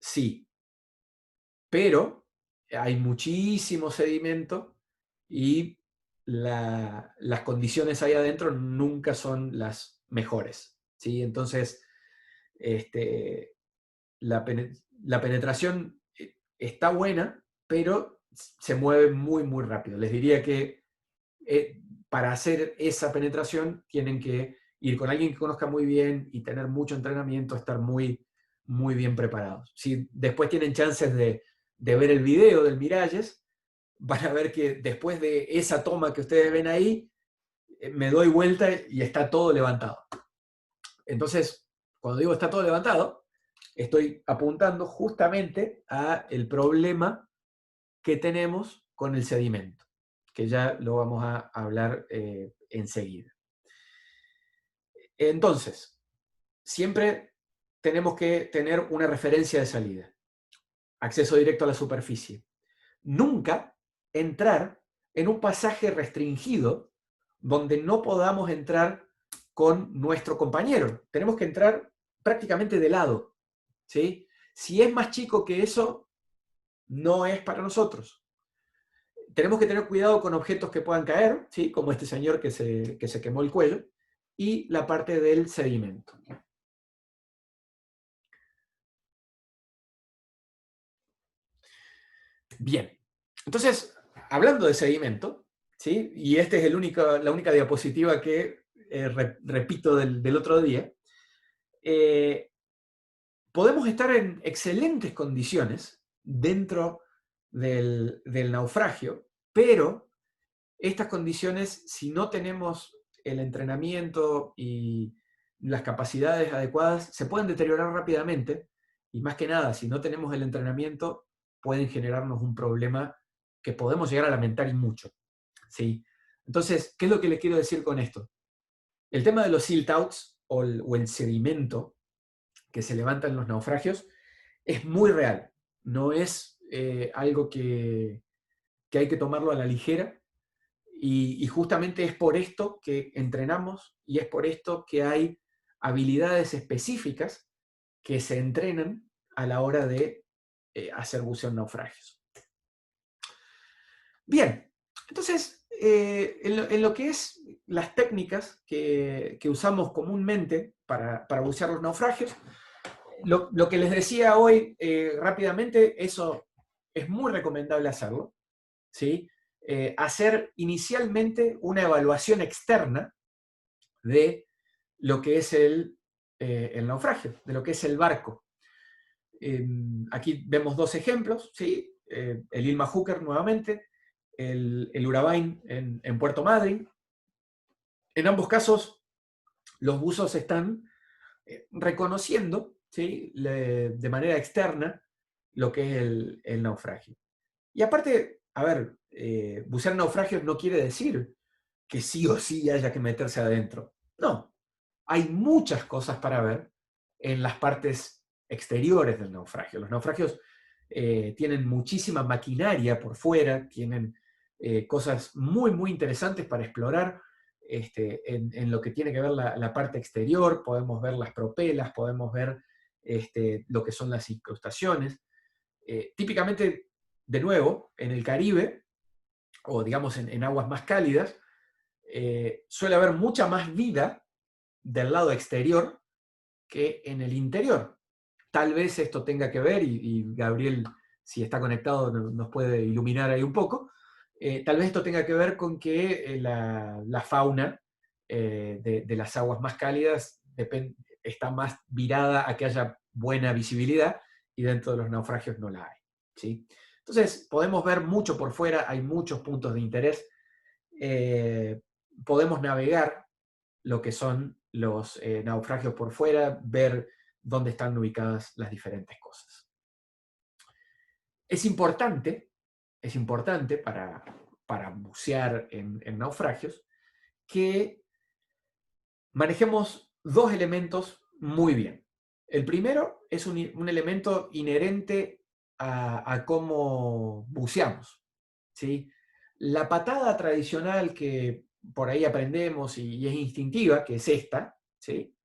Sí, pero hay muchísimo sedimento y las condiciones ahí adentro nunca son las mejores. ¿Sí? Entonces, la penetración está buena, pero se mueve muy, muy rápido. Les diría que para hacer esa penetración tienen que ir con alguien que conozca muy bien y tener mucho entrenamiento, estar muy, muy bien preparados. Si después tienen chances de ver el video del Miralles, van a ver que después de esa toma que ustedes ven ahí, me doy vuelta y está todo levantado. Entonces, cuando digo está todo levantado, estoy apuntando justamente a el problema que tenemos con el sedimento, que ya lo vamos a hablar enseguida. Entonces, siempre tenemos que tener una referencia de salida, acceso directo a la superficie. Nunca entrar en un pasaje restringido donde no podamos entrar con nuestro compañero. Tenemos que entrar prácticamente de lado, ¿sí? Si es más chico que eso, no es para nosotros. Tenemos que tener cuidado con objetos que puedan caer, ¿sí? Como este señor que se quemó el cuello, y la parte del sedimento. Bien, entonces, hablando de sedimento, ¿sí? Y esta es la única diapositiva que repito del otro día, podemos estar en excelentes condiciones dentro del naufragio, pero estas condiciones, si no tenemos el entrenamiento y las capacidades adecuadas, se pueden deteriorar rápidamente, y más que nada, si no tenemos el entrenamiento, pueden generarnos un problema que podemos llegar a lamentar y mucho, ¿sí? Entonces, ¿qué es lo que les quiero decir con esto? El tema de los silt outs o el sedimento que se levanta en los naufragios es muy real, no es algo que hay que tomarlo a la ligera. Y justamente es por esto que entrenamos y es por esto que hay habilidades específicas que se entrenan a la hora de hacer buceo en naufragios. Bien, entonces, en lo que es las técnicas que usamos comúnmente para bucear los naufragios, lo que les decía hoy rápidamente, eso es muy recomendable hacerlo, ¿sí? Hacer inicialmente una evaluación externa de lo que es el naufragio, de lo que es el barco. Aquí vemos dos ejemplos, ¿sí? El Ilma Hooker nuevamente, el Urabain en Puerto Madryn. En ambos casos, los buzos están reconociendo, ¿sí? De manera externa lo que es el naufragio. Y aparte, a ver, bucear naufragios no quiere decir que sí o sí haya que meterse adentro. No, hay muchas cosas para ver en las partes exteriores del naufragio. Los naufragios tienen muchísima maquinaria por fuera, tienen cosas muy, muy interesantes para explorar en lo que tiene que ver la parte exterior. Podemos ver las propelas, podemos ver lo que son las incrustaciones. Típicamente, de nuevo, en el Caribe, o digamos en aguas más cálidas, suele haber mucha más vida del lado exterior que en el interior. Tal vez esto tenga que ver, y Gabriel, si está conectado, nos puede iluminar ahí un poco, tal vez esto tenga que ver con que la fauna de las aguas más cálidas está más virada a que haya buena visibilidad, y dentro de los naufragios no la hay, ¿sí? Entonces, podemos ver mucho por fuera, hay muchos puntos de interés. Podemos navegar lo que son los naufragios por fuera, ver dónde están ubicadas las diferentes cosas. Es importante para bucear en naufragios que manejemos dos elementos muy bien. El primero es un elemento inherente a cómo buceamos, ¿sí? La patada tradicional que por ahí aprendemos y es instintiva, que es esta, ¿sí?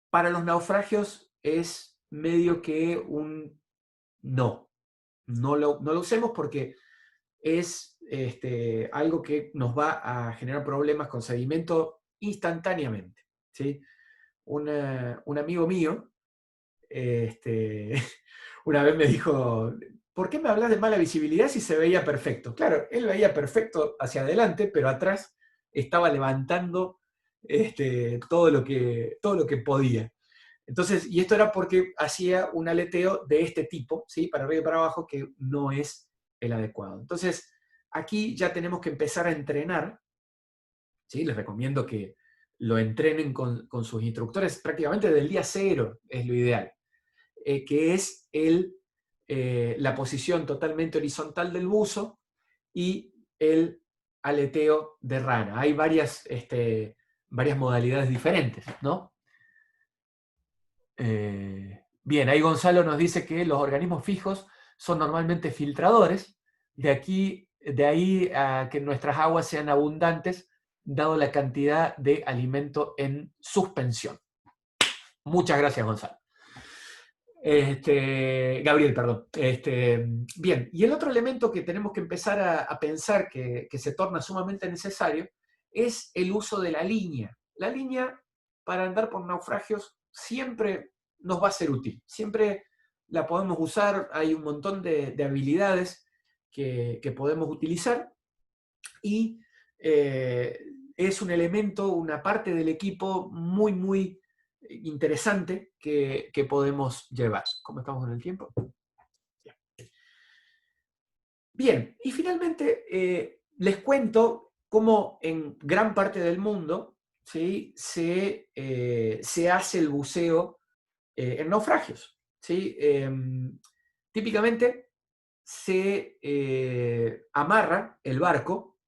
Para los naufragios es medio que un no. No lo usemos porque es algo que nos va a generar problemas con sedimento instantáneamente, ¿sí? Un amigo mío una vez me dijo, ¿por qué me hablas de mala visibilidad si se veía perfecto? Claro, él veía perfecto hacia adelante, pero atrás estaba levantando todo lo que podía. Entonces, y esto era porque hacía un aleteo de este tipo, ¿sí? Para arriba y para abajo, que no es el adecuado. Entonces, aquí ya tenemos que empezar a entrenar, ¿sí? Les recomiendo que lo entrenen con sus instructores prácticamente del día cero, es lo ideal, que es la posición totalmente horizontal del buzo y el aleteo de rana. Hay varias modalidades diferentes, ¿no? Bien, ahí Gonzalo nos dice que los organismos fijos son normalmente filtradores, de ahí a que nuestras aguas sean abundantes, dado la cantidad de alimento en suspensión. Muchas gracias, Gonzalo. Gabriel, perdón. Bien, y el otro elemento que tenemos que empezar a pensar que se torna sumamente necesario es el uso de la línea. La línea para andar por naufragios siempre nos va a ser útil, siempre la podemos usar, hay un montón de habilidades que podemos utilizar y es un elemento, una parte del equipo muy, muy interesante que podemos llevar. ¿Cómo estamos en el tiempo? Bien, y finalmente les cuento cómo en gran parte del mundo, ¿sí?, se hace el buceo en naufragios. ¿Sí? Típicamente se amarra el barco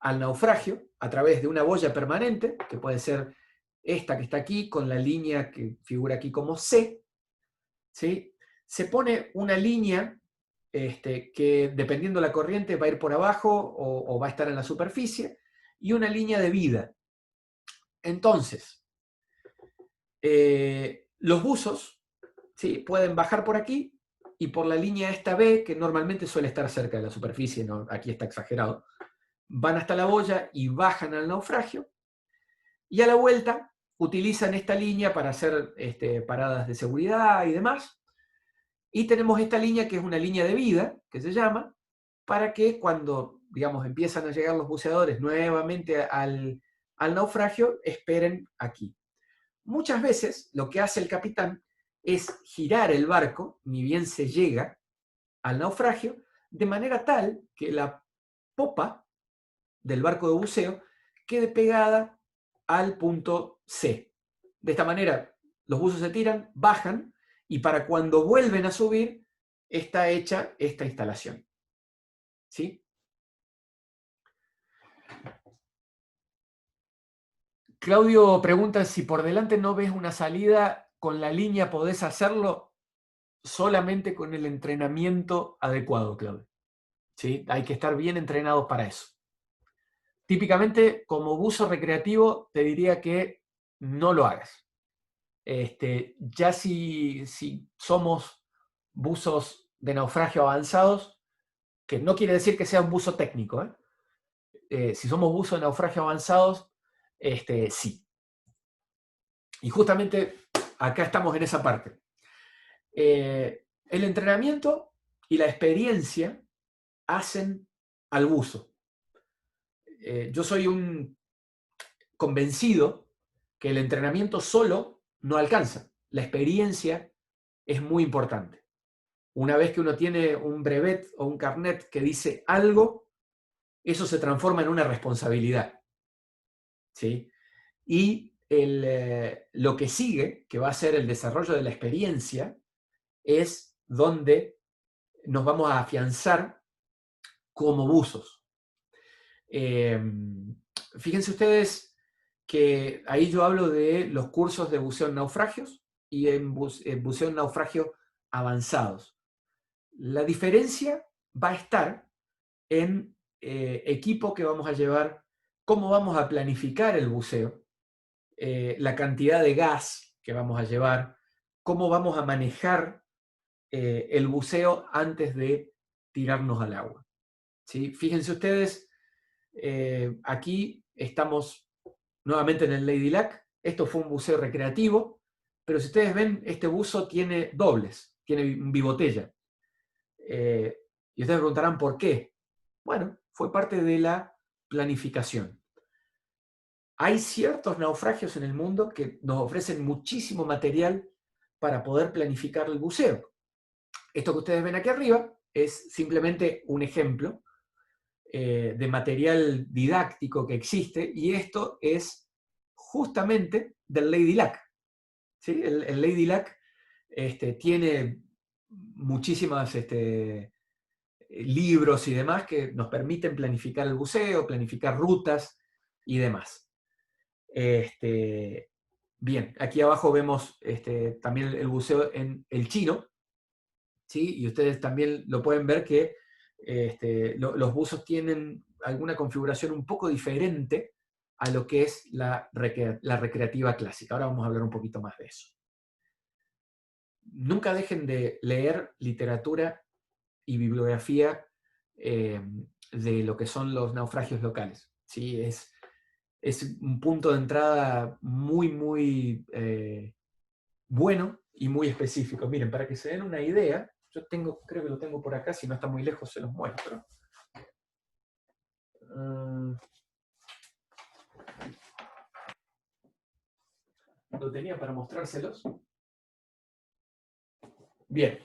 al naufragio a través de una boya permanente, que puede ser esta que está aquí, con la línea que figura aquí como C, ¿sí? Se pone una línea que, dependiendo de la corriente, va a ir por abajo o va a estar en la superficie, y una línea de vida. Entonces, los buzos, ¿sí?, pueden bajar por aquí y por la línea esta B, que normalmente suele estar cerca de la superficie, ¿no? Aquí está exagerado, van hasta la boya y bajan al naufragio, y a la vuelta utilizan esta línea para hacer paradas de seguridad y demás. Y tenemos esta línea que es una línea de vida, que se llama, para que cuando, digamos, empiezan a llegar los buceadores nuevamente al naufragio, esperen aquí. Muchas veces lo que hace el capitán es girar el barco, ni bien se llega al naufragio, de manera tal que la popa del barco de buceo quede pegada al punto C. De esta manera, los buzos se tiran, bajan, y para cuando vuelven a subir, está hecha esta instalación. ¿Sí? Claudio pregunta si por delante no ves una salida, con la línea podés hacerlo solamente con el entrenamiento adecuado, Claudio. ¿Sí? Hay que estar bien entrenados para eso. Típicamente, como buzo recreativo, te diría que no lo hagas. Ya si somos buzos de naufragio avanzados, que no quiere decir que sea un buzo técnico, si somos buzos de naufragio avanzados, sí. Y justamente acá estamos en esa parte. El entrenamiento y la experiencia hacen al buzo. Yo soy un convencido que el entrenamiento solo no alcanza. La experiencia es muy importante. Una vez que uno tiene un brevet o un carnet que dice algo, eso se transforma en una responsabilidad. ¿Sí? Y lo que sigue, que va a ser el desarrollo de la experiencia, es donde nos vamos a afianzar como buzos. Fíjense ustedes que ahí yo hablo de los cursos de buceo en naufragios y en buceo en naufragio avanzados. La diferencia va a estar en equipo que vamos a llevar, cómo vamos a planificar el buceo, la cantidad de gas que vamos a llevar, cómo vamos a manejar el buceo antes de tirarnos al agua. ¿Sí? Fíjense ustedes, aquí estamos nuevamente en el Lady Luck. Esto fue un buceo recreativo, pero si ustedes ven, este buzo tiene dobles, tiene un bibotella. Y ustedes me preguntarán por qué. Bueno, fue parte de la planificación. Hay ciertos naufragios en el mundo que nos ofrecen muchísimo material para poder planificar el buceo. Esto que ustedes ven aquí arriba es simplemente un ejemplo. de material didáctico que existe, y esto es justamente del Lady Luck. ¿Sí? El Lady Luck tiene muchísimas libros y demás que nos permiten planificar el buceo, planificar rutas y demás. Bien, aquí abajo vemos también el buceo en el chino, ¿sí? Y ustedes también lo pueden ver que los buzos tienen alguna configuración un poco diferente a lo que es la recreativa clásica. Ahora vamos a hablar un poquito más de eso. Nunca dejen de leer literatura y bibliografía de lo que son los naufragios locales. ¿Sí? Es un punto de entrada muy, muy bueno y muy específico. Miren, para que se den una idea, yo creo que lo tengo por acá, si no está muy lejos se los muestro. Lo tenía para mostrárselos. Bien,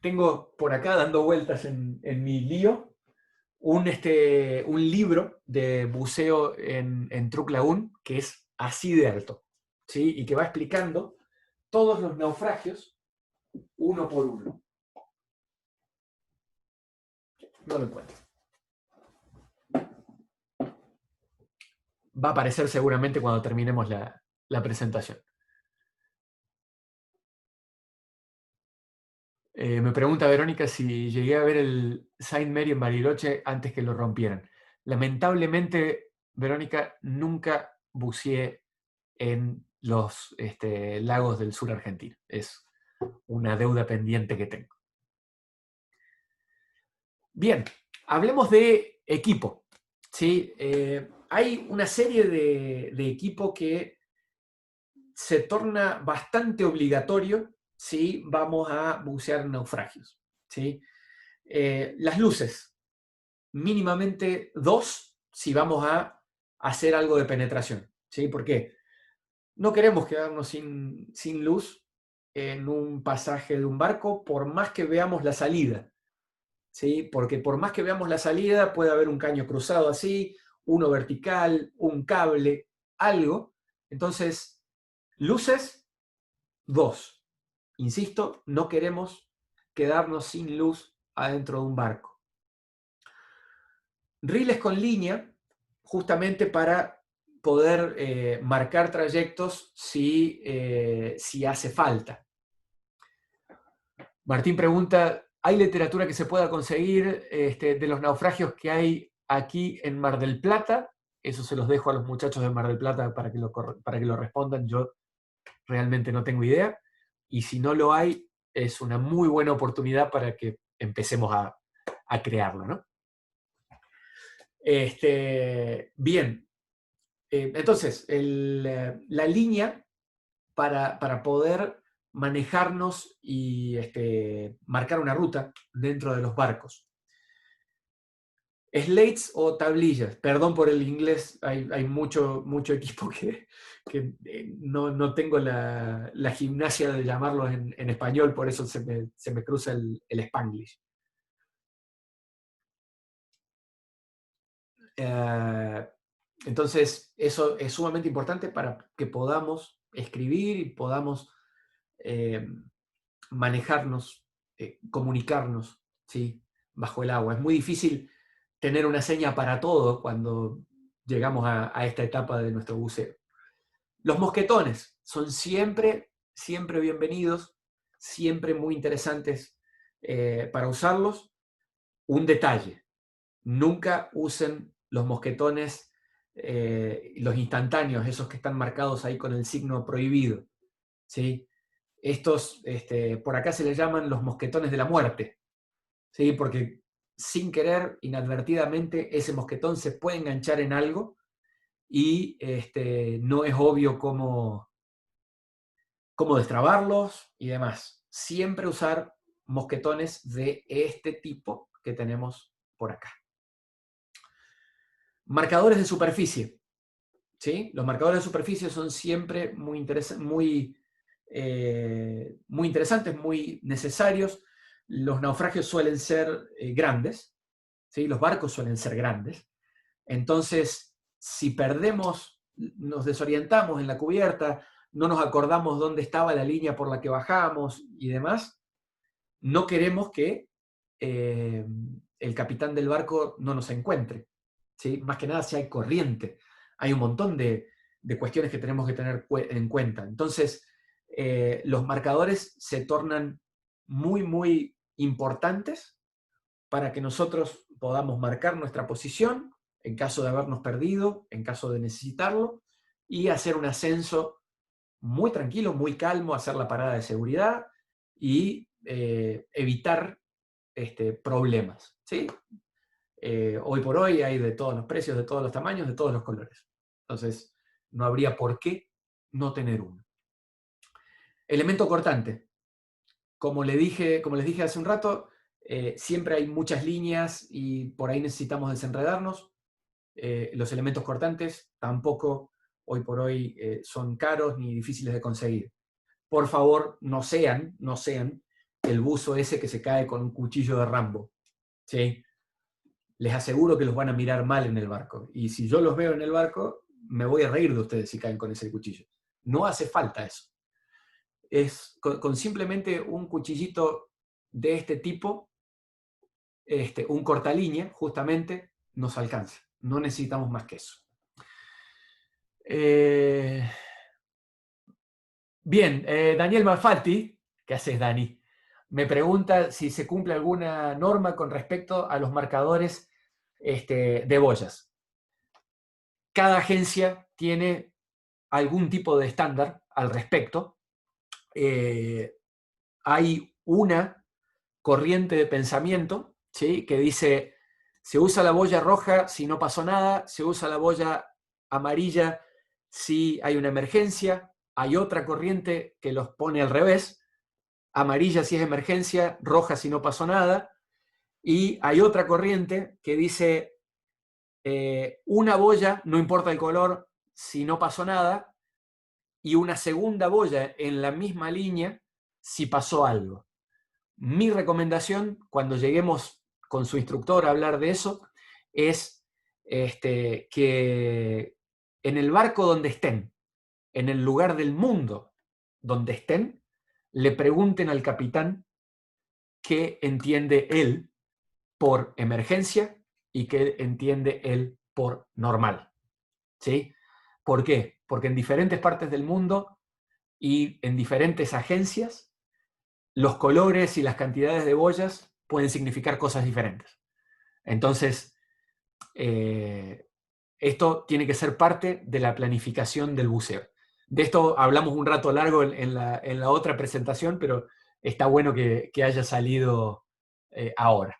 tengo por acá dando vueltas en mi lío un libro de buceo en Truk Lagoon que es así de alto, ¿sí? Y que va explicando todos los naufragios uno por uno. No lo encuentro. Va a aparecer seguramente cuando terminemos la presentación. Me pregunta Verónica si llegué a ver el Saint Mary en Bariloche antes que lo rompieran. Lamentablemente, Verónica, nunca buceé en los lagos del sur argentino. Es una deuda pendiente que tengo. Bien, hablemos de equipo. ¿Sí? Hay una serie de equipo que se torna bastante obligatorio si vamos a bucear en naufragios. ¿Sí? Las luces, mínimamente 2 si vamos a hacer algo de penetración. ¿Sí? ¿Por qué? No queremos quedarnos sin luz en un pasaje de un barco, por más que veamos la salida. ¿Sí? Porque por más que veamos la salida, puede haber un caño cruzado así, uno vertical, un cable, algo. Entonces, luces, 2. Insisto, no queremos quedarnos sin luz adentro de un barco. Riles con línea, justamente para poder marcar trayectos si hace falta. Martín pregunta, ¿hay literatura que se pueda conseguir de los naufragios que hay aquí en Mar del Plata? Eso se los dejo a los muchachos de Mar del Plata para que lo respondan. Yo realmente no tengo idea. Y si no lo hay, es una muy buena oportunidad para que empecemos a crearlo, ¿no? Bien. Entonces, la línea para poder manejarnos y marcar una ruta dentro de los barcos. Slates o tablillas, perdón por el inglés, hay mucho equipo que no tengo la gimnasia de llamarlos en español, por eso se me cruza el Spanglish. Entonces, eso es sumamente importante para que podamos escribir y podamos manejarnos, comunicarnos, ¿sí? Bajo el agua. Es muy difícil tener una seña para todo cuando llegamos a esta etapa de nuestro buceo. Los mosquetones son siempre bienvenidos, siempre muy interesantes para usarlos. Un detalle, nunca usen los mosquetones, los instantáneos, esos que están marcados ahí con el signo prohibido, ¿sí? Estos, por acá se les llaman los mosquetones de la muerte, ¿sí? Porque sin querer, inadvertidamente, ese mosquetón se puede enganchar en algo y no es obvio cómo destrabarlos y demás. Siempre usar mosquetones de este tipo que tenemos por acá. Marcadores de superficie. ¿Sí? Los marcadores de superficie son siempre muy interesantes, muy necesarios. Los naufragios suelen ser grandes, ¿sí? Los barcos suelen ser grandes. Entonces, si perdemos, nos desorientamos en la cubierta, no nos acordamos dónde estaba la línea por la que bajamos y demás, no queremos que el capitán del barco no nos encuentre, ¿sí? Más que nada si hay corriente. Hay un montón de cuestiones que tenemos que tener en cuenta. Entonces, los marcadores se tornan muy, muy importantes para que nosotros podamos marcar nuestra posición en caso de habernos perdido, en caso de necesitarlo, y hacer un ascenso muy tranquilo, muy calmo, hacer la parada de seguridad y evitar problemas, ¿sí? Hoy por hoy hay de todos los precios, de todos los tamaños, de todos los colores. Entonces, no habría por qué no tener uno. Elemento cortante. Como les dije hace un rato, siempre hay muchas líneas y por ahí necesitamos desenredarnos. Los elementos cortantes tampoco hoy por hoy son caros ni difíciles de conseguir. Por favor, no sean el buzo ese que se cae con un cuchillo de Rambo, ¿sí? Les aseguro que los van a mirar mal en el barco. Y si yo los veo en el barco, me voy a reír de ustedes si caen con ese cuchillo. No hace falta eso. Es con simplemente un cuchillito de este tipo, un cortalínea, justamente, nos alcanza. No necesitamos más que eso. Bien, Daniel Malfatti, ¿qué haces, Dani? Me pregunta si se cumple alguna norma con respecto a los marcadores de boyas. Cada agencia tiene algún tipo de estándar al respecto. Hay una corriente de pensamiento, ¿sí?, que dice, se usa la boya roja si no pasó nada, se usa la boya amarilla si hay una emergencia. Hay otra corriente que los pone al revés, amarilla si es emergencia, roja si no pasó nada. Y hay otra corriente que dice, una boya, no importa el color, si no pasó nada, y una segunda boya en la misma línea si pasó algo. Mi recomendación, cuando lleguemos con su instructor a hablar de eso, es que en el barco donde estén, en el lugar del mundo donde estén, le pregunten al capitán qué entiende él por emergencia y qué entiende él por normal. ¿Sí? ¿Por qué? Porque en diferentes partes del mundo y en diferentes agencias, los colores y las cantidades de boyas pueden significar cosas diferentes. Entonces, esto tiene que ser parte de la planificación del buceo. De esto hablamos un rato largo en la otra presentación, pero está bueno que haya salido ahora.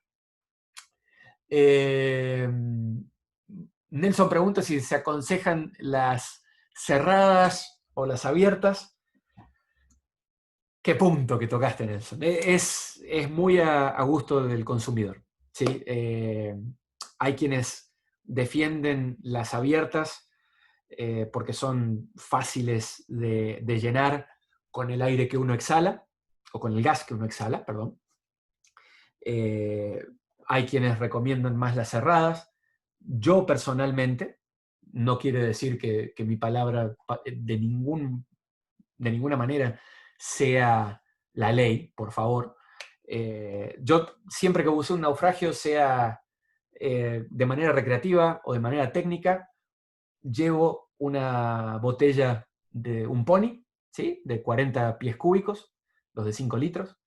Nelson pregunta si se aconsejan las cerradas o las abiertas. Qué punto que tocaste, Nelson. Es muy a gusto del consumidor, ¿sí? Hay quienes defienden las abiertas porque son fáciles de llenar con el aire que uno exhala, o con el gas que uno exhala, perdón. Hay quienes recomiendan más las cerradas. Yo personalmente, no quiere decir que mi palabra de ninguna manera sea la ley, por favor. Yo siempre que buceo un naufragio, sea de manera recreativa o de manera técnica, llevo una botella de un pony, ¿sí?, de 40 pies cúbicos, los de 5 litros,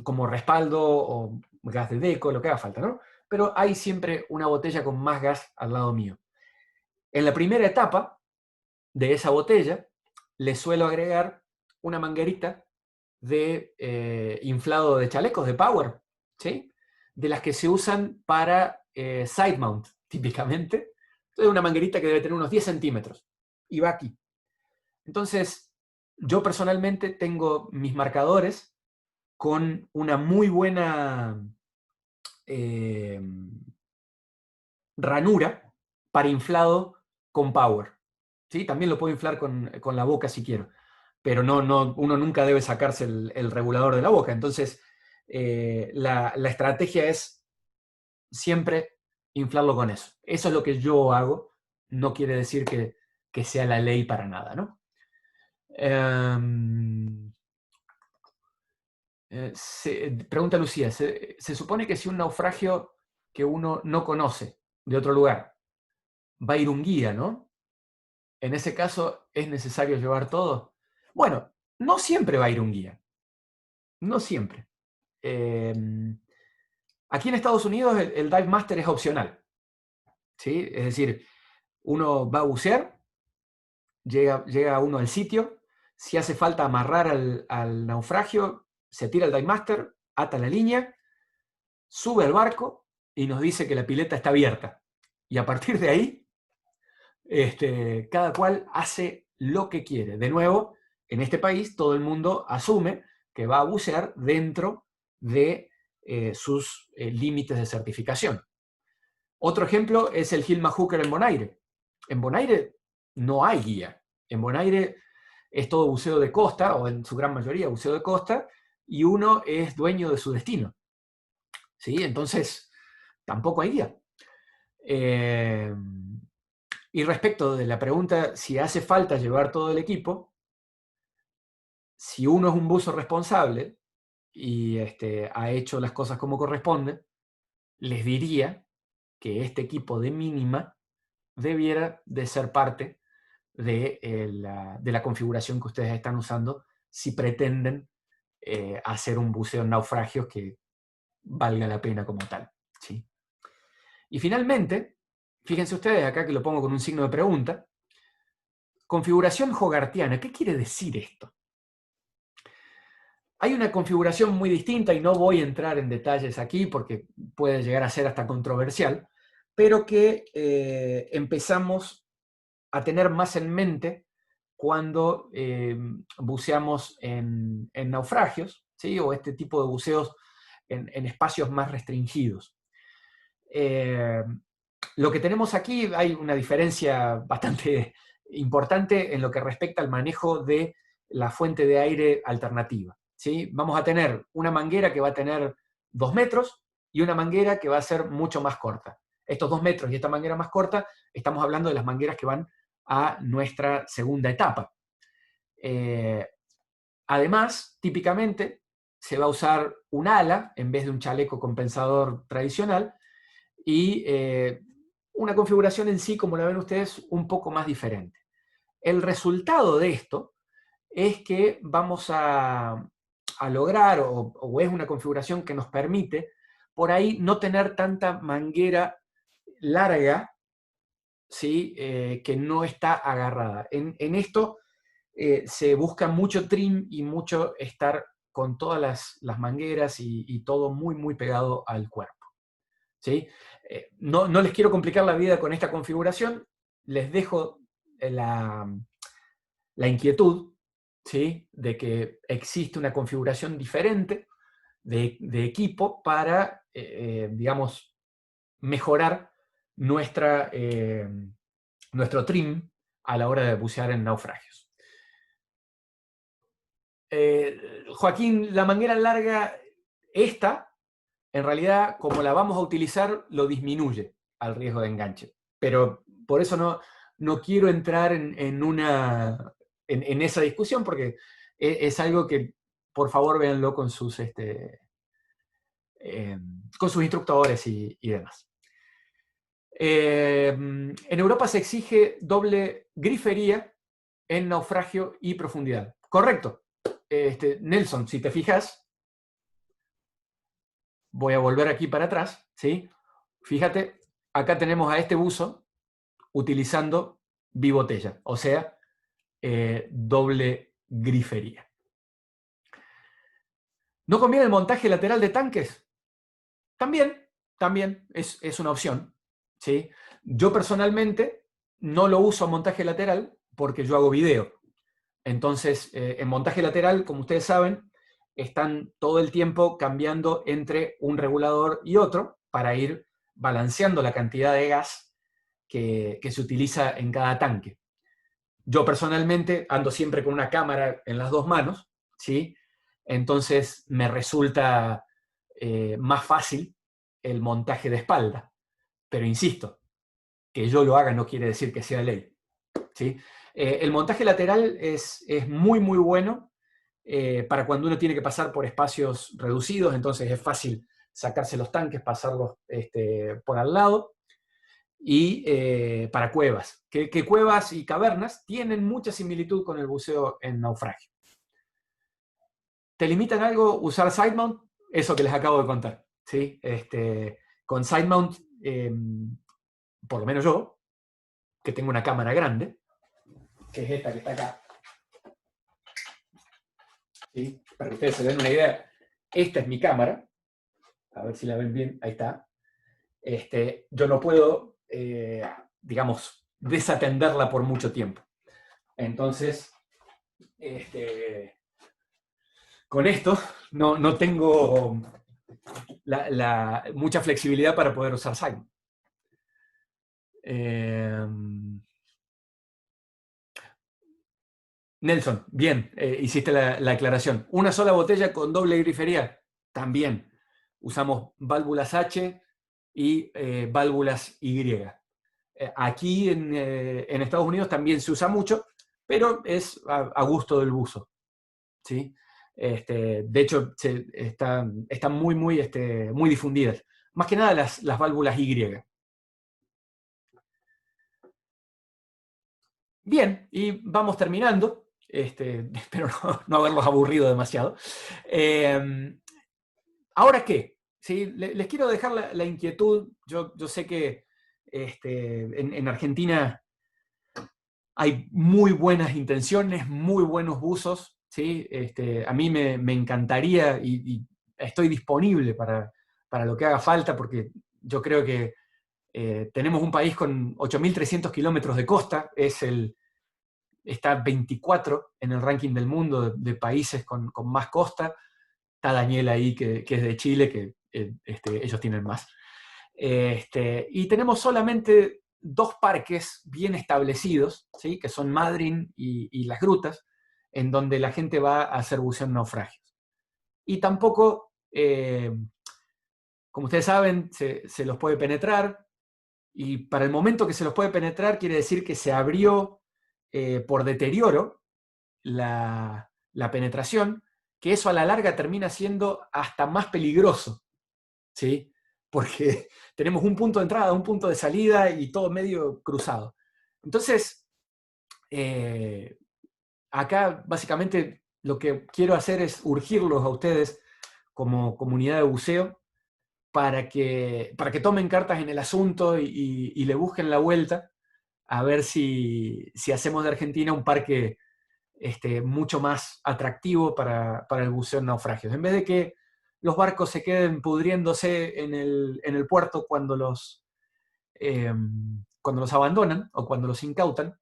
como respaldo o gas de deco, lo que haga falta, ¿no? Pero hay siempre una botella con más gas al lado mío. En la primera etapa de esa botella, le suelo agregar una manguerita de inflado de chalecos, de power, ¿sí?, de las que se usan para side mount, típicamente. Entonces, una manguerita que debe tener unos 10 centímetros. Y va aquí. Entonces, yo personalmente tengo mis marcadores con una muy buena ranura para inflado con power, ¿sí? También lo puedo inflar con la boca si quiero, pero uno nunca debe sacarse el regulador de la boca. Entonces, la estrategia es siempre inflarlo con eso. Eso es lo que yo hago, no quiere decir que sea la ley para nada, ¿no? Pregunta Lucía, se supone que si un naufragio que uno no conoce de otro lugar, va a ir un guía, ¿no? En ese caso, ¿es necesario llevar todo? Bueno, no siempre va a ir un guía, no siempre. Aquí en Estados Unidos el Dive Master es opcional, ¿sí? Es decir, uno va a bucear, llega uno al sitio, si hace falta amarrar al naufragio, se tira el Dive Master, ata la línea, sube al barco y nos dice que la pileta está abierta. Y a partir de ahí, cada cual hace lo que quiere. De nuevo, en este país todo el mundo asume que va a bucear dentro de sus límites de certificación. Otro ejemplo es el Hilma Hooker en Bonaire. En Bonaire no hay guía. En Bonaire es todo buceo de costa, o en su gran mayoría buceo de costa, y uno es dueño de su destino. ¿Sí? Entonces, tampoco hay guía. Y respecto de la pregunta si hace falta llevar todo el equipo, si uno es un buzo responsable y ha hecho las cosas como corresponde, les diría que este equipo de mínima debiera de ser parte de la configuración que ustedes están usando si pretenden hacer un buceo en naufragios que valga la pena como tal. ¿Sí? Y finalmente, fíjense ustedes acá que lo pongo con un signo de pregunta, configuración hogartiana. ¿Qué quiere decir esto? Hay una configuración muy distinta y no voy a entrar en detalles aquí porque puede llegar a ser hasta controversial, pero que empezamos a tener más en mente cuando buceamos en naufragios, ¿sí? O este tipo de buceos en espacios más restringidos. Lo que tenemos aquí, hay una diferencia bastante importante en lo que respecta al manejo de la fuente de aire alternativa. ¿Sí? Vamos a tener una manguera que va a tener 2 metros y una manguera que va a ser mucho más corta. Estos 2 metros y esta manguera más corta, estamos hablando de las mangueras que van a nuestra segunda etapa. Además, típicamente se va a usar un ala en vez de un chaleco compensador tradicional y una configuración en sí, como la ven ustedes, un poco más diferente. El resultado de esto es que vamos a lograr, o es una configuración que nos permite, por ahí no tener tanta manguera larga, ¿sí? Que no está agarrada. En esto se busca mucho trim y mucho estar con todas las mangueras y todo muy, muy pegado al cuerpo. ¿Sí? No les quiero complicar la vida con esta configuración, les dejo la inquietud, ¿sí? De que existe una configuración diferente de equipo para, digamos, mejorar nuestro trim a la hora de bucear en naufragios. Joaquín, la manguera larga, esta, en realidad, como la vamos a utilizar, lo disminuye al riesgo de enganche. Pero por eso no quiero entrar en esa discusión, porque es algo que, por favor, véanlo con sus instructores y demás. En Europa se exige doble grifería en naufragio y profundidad. Correcto. Nelson, si te fijas, voy a volver aquí para atrás, ¿sí? Fíjate, acá tenemos a este buzo utilizando bibotella, o sea, doble grifería. ¿No conviene el montaje lateral de tanques? También es una opción, ¿sí? Yo personalmente no lo uso a montaje lateral porque yo hago video. Entonces, en montaje lateral, como ustedes saben, están todo el tiempo cambiando entre un regulador y otro para ir balanceando la cantidad de gas que se utiliza en cada tanque. Yo personalmente ando siempre con una cámara en las 2 manos, ¿sí? Entonces me resulta más fácil el montaje de espalda. Pero insisto, que yo lo haga no quiere decir que sea ley, ¿sí? El montaje lateral es muy, muy bueno para cuando uno tiene que pasar por espacios reducidos, entonces es fácil sacarse los tanques, pasarlos por al lado. Y para cuevas, que cuevas y cavernas tienen mucha similitud con el buceo en naufragio. ¿Te limitan algo usar side mount? Eso que les acabo de contar, ¿sí? Con side mount, por lo menos yo, que tengo una cámara grande, que es esta que está acá, ¿sí? Para que ustedes se den una idea, esta es mi cámara, a ver si la ven bien, ahí está. Yo no puedo, digamos, desatenderla por mucho tiempo. Entonces, con esto no tengo mucha flexibilidad para poder usar side. Nelson, bien, hiciste la aclaración. Una sola botella con doble grifería, también. Usamos válvulas H y válvulas Y. Aquí en Estados Unidos también se usa mucho, pero es a gusto del buzo, ¿sí? De hecho, están muy, muy difundidas. Más que nada las válvulas Y. Bien, y vamos terminando. Espero no haberlos aburrido demasiado. ¿Ahora qué? ¿Sí? Les quiero dejar la inquietud. Yo sé que en Argentina hay muy buenas intenciones, muy buenos buzos. ¿Sí? A mí me encantaría y estoy disponible para lo que haga falta, porque yo creo que tenemos un país con 8.300 kilómetros de costa, está 24 en el ranking del mundo de países con más costa. Está Daniel ahí, que es de Chile, que ellos tienen más. Y tenemos solamente 2 parques bien establecidos, ¿sí? Que son Madryn y Las Grutas, en donde la gente va a hacer buceo en naufragios. Y tampoco, como ustedes saben, se los puede penetrar, y para el momento que se los puede penetrar quiere decir que se abrió por deterioro la penetración, que eso a la larga termina siendo hasta más peligroso, ¿sí? Porque tenemos un punto de entrada, un punto de salida y todo medio cruzado. Entonces, acá básicamente lo que quiero hacer es urgirlos a ustedes como comunidad de buceo para que tomen cartas en el asunto y le busquen la vuelta a ver si hacemos de Argentina un parque mucho más atractivo para el buceo en naufragios. En vez de que los barcos se queden pudriéndose en el puerto cuando los abandonan o cuando los incautan,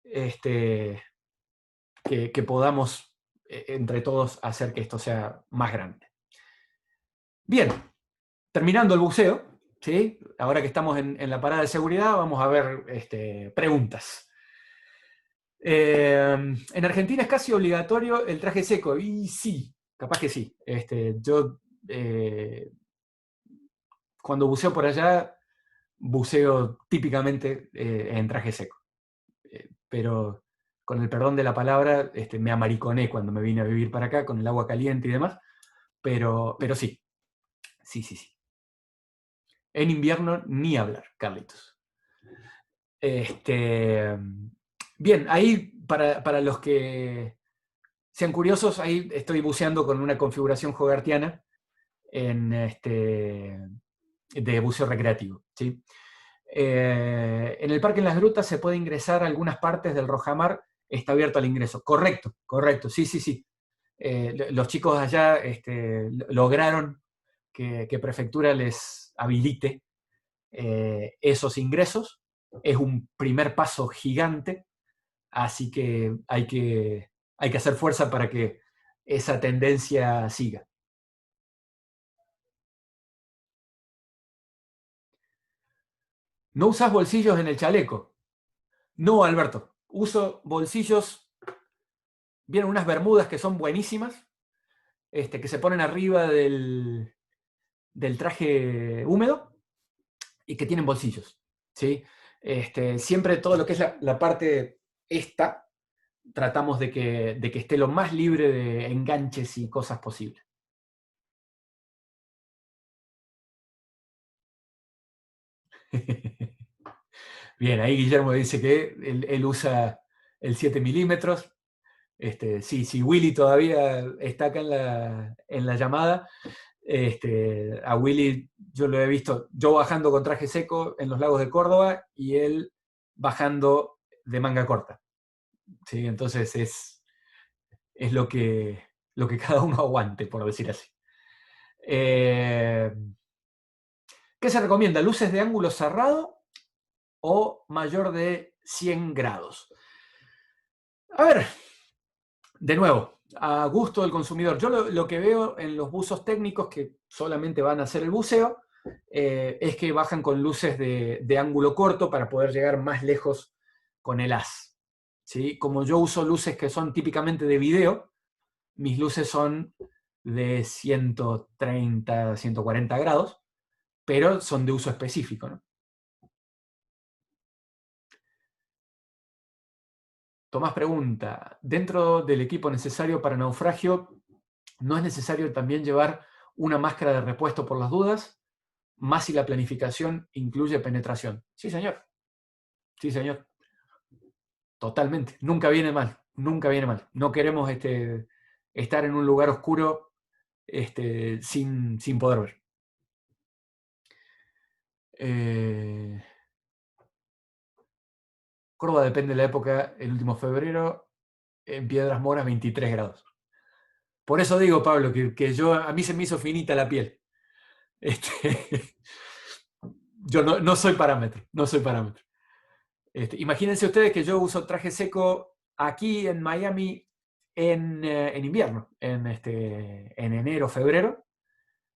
que podamos entre todos hacer que esto sea más grande. Bien, terminando el buceo, ¿sí? Ahora que estamos en la parada de seguridad, vamos a ver preguntas. En Argentina es casi obligatorio el traje seco, y sí, capaz que sí. Yo cuando buceo por allá, buceo típicamente en traje seco. Pero con el perdón de la palabra, me amariconé cuando me vine a vivir para acá, con el agua caliente y demás. Pero sí, sí. En invierno ni hablar, Carlitos. Bien, ahí para los que sean curiosos, ahí estoy buceando con una configuración hogartiana de buceo recreativo, ¿sí? En el Parque en las Grutas se puede ingresar a algunas partes del Rojamar, está abierto al ingreso. Correcto, sí. Los chicos allá lograron que Prefectura les habilite esos ingresos. Es un primer paso gigante, así que hay que hacer fuerza para que esa tendencia siga. ¿No usas bolsillos en el chaleco? No, Alberto. Uso bolsillos, vienen unas bermudas que son buenísimas, que se ponen arriba del traje húmedo y que tienen bolsillos, ¿sí? Siempre todo lo que es la parte esta, tratamos de que esté lo más libre de enganches y cosas posibles. Bien, ahí Guillermo dice que él usa el 7 milímetros. Sí, Willy todavía está acá en la llamada. A Willy yo lo he visto, yo bajando con traje seco en los lagos de Córdoba y él bajando de manga corta. ¿Sí? Entonces es lo que cada uno aguante, por decir así. ¿Qué se recomienda? ¿Luces de ángulo cerrado o mayor de 100 grados? A ver, de nuevo, a gusto del consumidor. Yo lo que veo en los buzos técnicos que solamente van a hacer el buceo es que bajan con luces de ángulo corto para poder llegar más lejos con el haz. ¿Sí? Como yo uso luces que son típicamente de video, mis luces son de 130, 140 grados, pero son de uso específico, ¿no? Tomás pregunta, dentro del equipo necesario para naufragio, ¿no es necesario también llevar una máscara de repuesto por las dudas? Más si la planificación incluye penetración. Sí, señor. Sí, señor. Totalmente. Nunca viene mal. Nunca viene mal. No queremos estar en un lugar oscuro sin poder ver. Córdoba depende de la época. El último febrero, en Piedras Moras, 23 grados. Por eso digo, Pablo, que a mí se me hizo finita la piel. Yo no soy parámetro, no soy parámetro. Imagínense ustedes que yo uso traje seco aquí en Miami en invierno, en enero, febrero,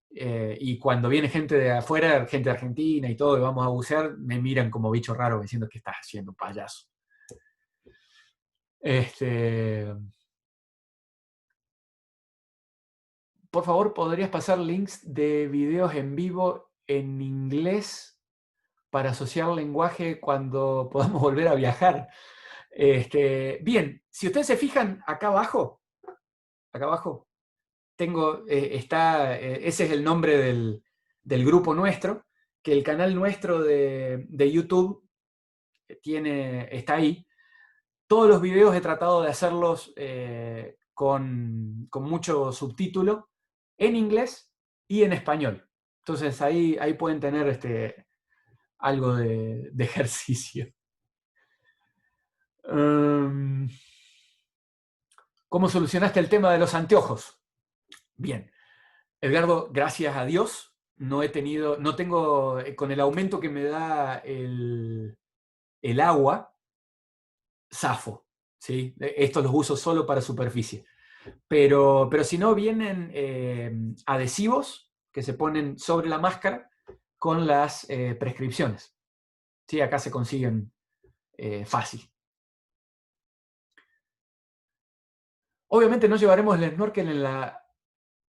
y cuando viene gente de afuera, gente de Argentina y todo, y vamos a bucear, me miran como bicho raro diciendo que estás haciendo, payaso. Por favor, ¿podrías pasar links de videos en vivo en inglés para asociar lenguaje cuando podamos volver a viajar? Bien, si ustedes se fijan acá abajo, ese es el nombre del grupo nuestro, que el canal nuestro de YouTube está ahí. Todos los videos he tratado de hacerlos con mucho subtítulo en inglés y en español. Entonces ahí pueden tener algo de ejercicio. ¿Cómo solucionaste el tema de los anteojos? Bien. Edgardo, gracias a Dios, no tengo, con el aumento que me da el agua, zafo. ¿Sí? Estos los uso solo para superficie. Pero si no, vienen adhesivos que se ponen sobre la máscara con las prescripciones. ¿Sí? Acá se consiguen fácil. Obviamente no llevaremos el snorkel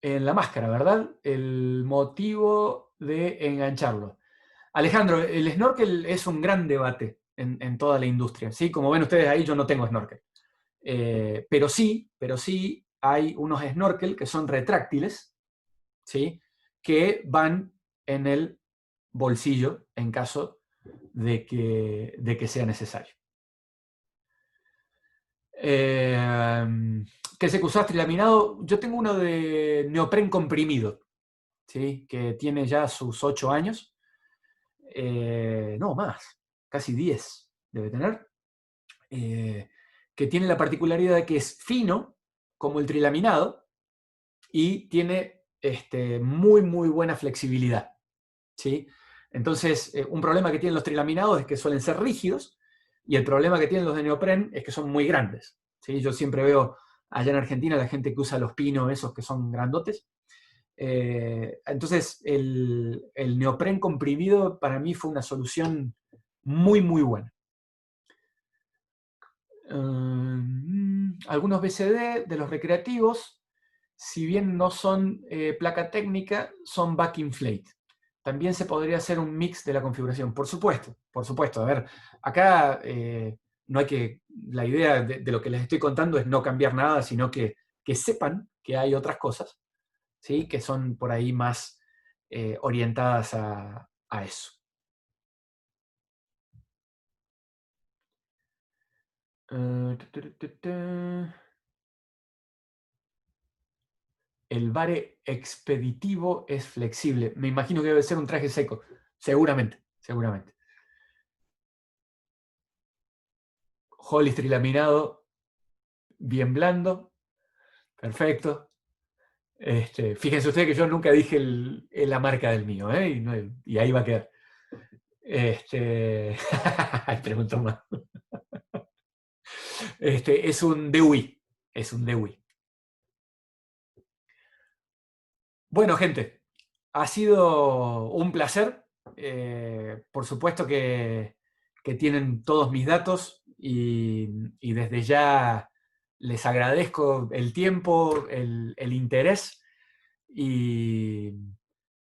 en la máscara, ¿verdad? El motivo de engancharlo. Alejandro, el snorkel es un gran debate en toda la industria. ¿Sí? Como ven ustedes ahí, yo no tengo snorkel. Pero sí hay unos snorkel que son retráctiles, ¿sí? Que van en el bolsillo en caso de que sea necesario. ¿Qué sé que usás trilaminado? Yo tengo uno de neopren comprimido, ¿sí? Que tiene ya sus 8 años. No, más, casi 10 debe tener. Que tiene la particularidad de que es fino, como el trilaminado, y tiene muy, muy buena flexibilidad. ¿Sí? Entonces, un problema que tienen los trilaminados es que suelen ser rígidos, y el problema que tienen los de neopren es que son muy grandes. ¿Sí? Yo siempre veo allá en Argentina la gente que usa los pinos, esos que son grandotes. Entonces, el neopren comprimido para mí fue una solución muy, muy buena. Algunos BCD de los recreativos si bien no son placa técnica, son back inflate. También se podría hacer un mix de la configuración, por supuesto, por supuesto. A ver, acá no hay que, la idea de lo que les estoy contando es no cambiar nada, sino que sepan que hay otras cosas, ¿sí? Que son por ahí más orientadas a eso. El bare expeditivo es flexible. Me imagino que debe ser un traje seco. Seguramente, seguramente. Hollister laminado, bien blando. Perfecto. Fíjense ustedes que yo nunca dije la marca del mío, ¿eh? Y ahí va a quedar. Pregunto más. Es un DEWI. Es un DEWI. Bueno, gente, ha sido un placer. Por supuesto que tienen todos mis datos y desde ya les agradezco el tiempo, el interés y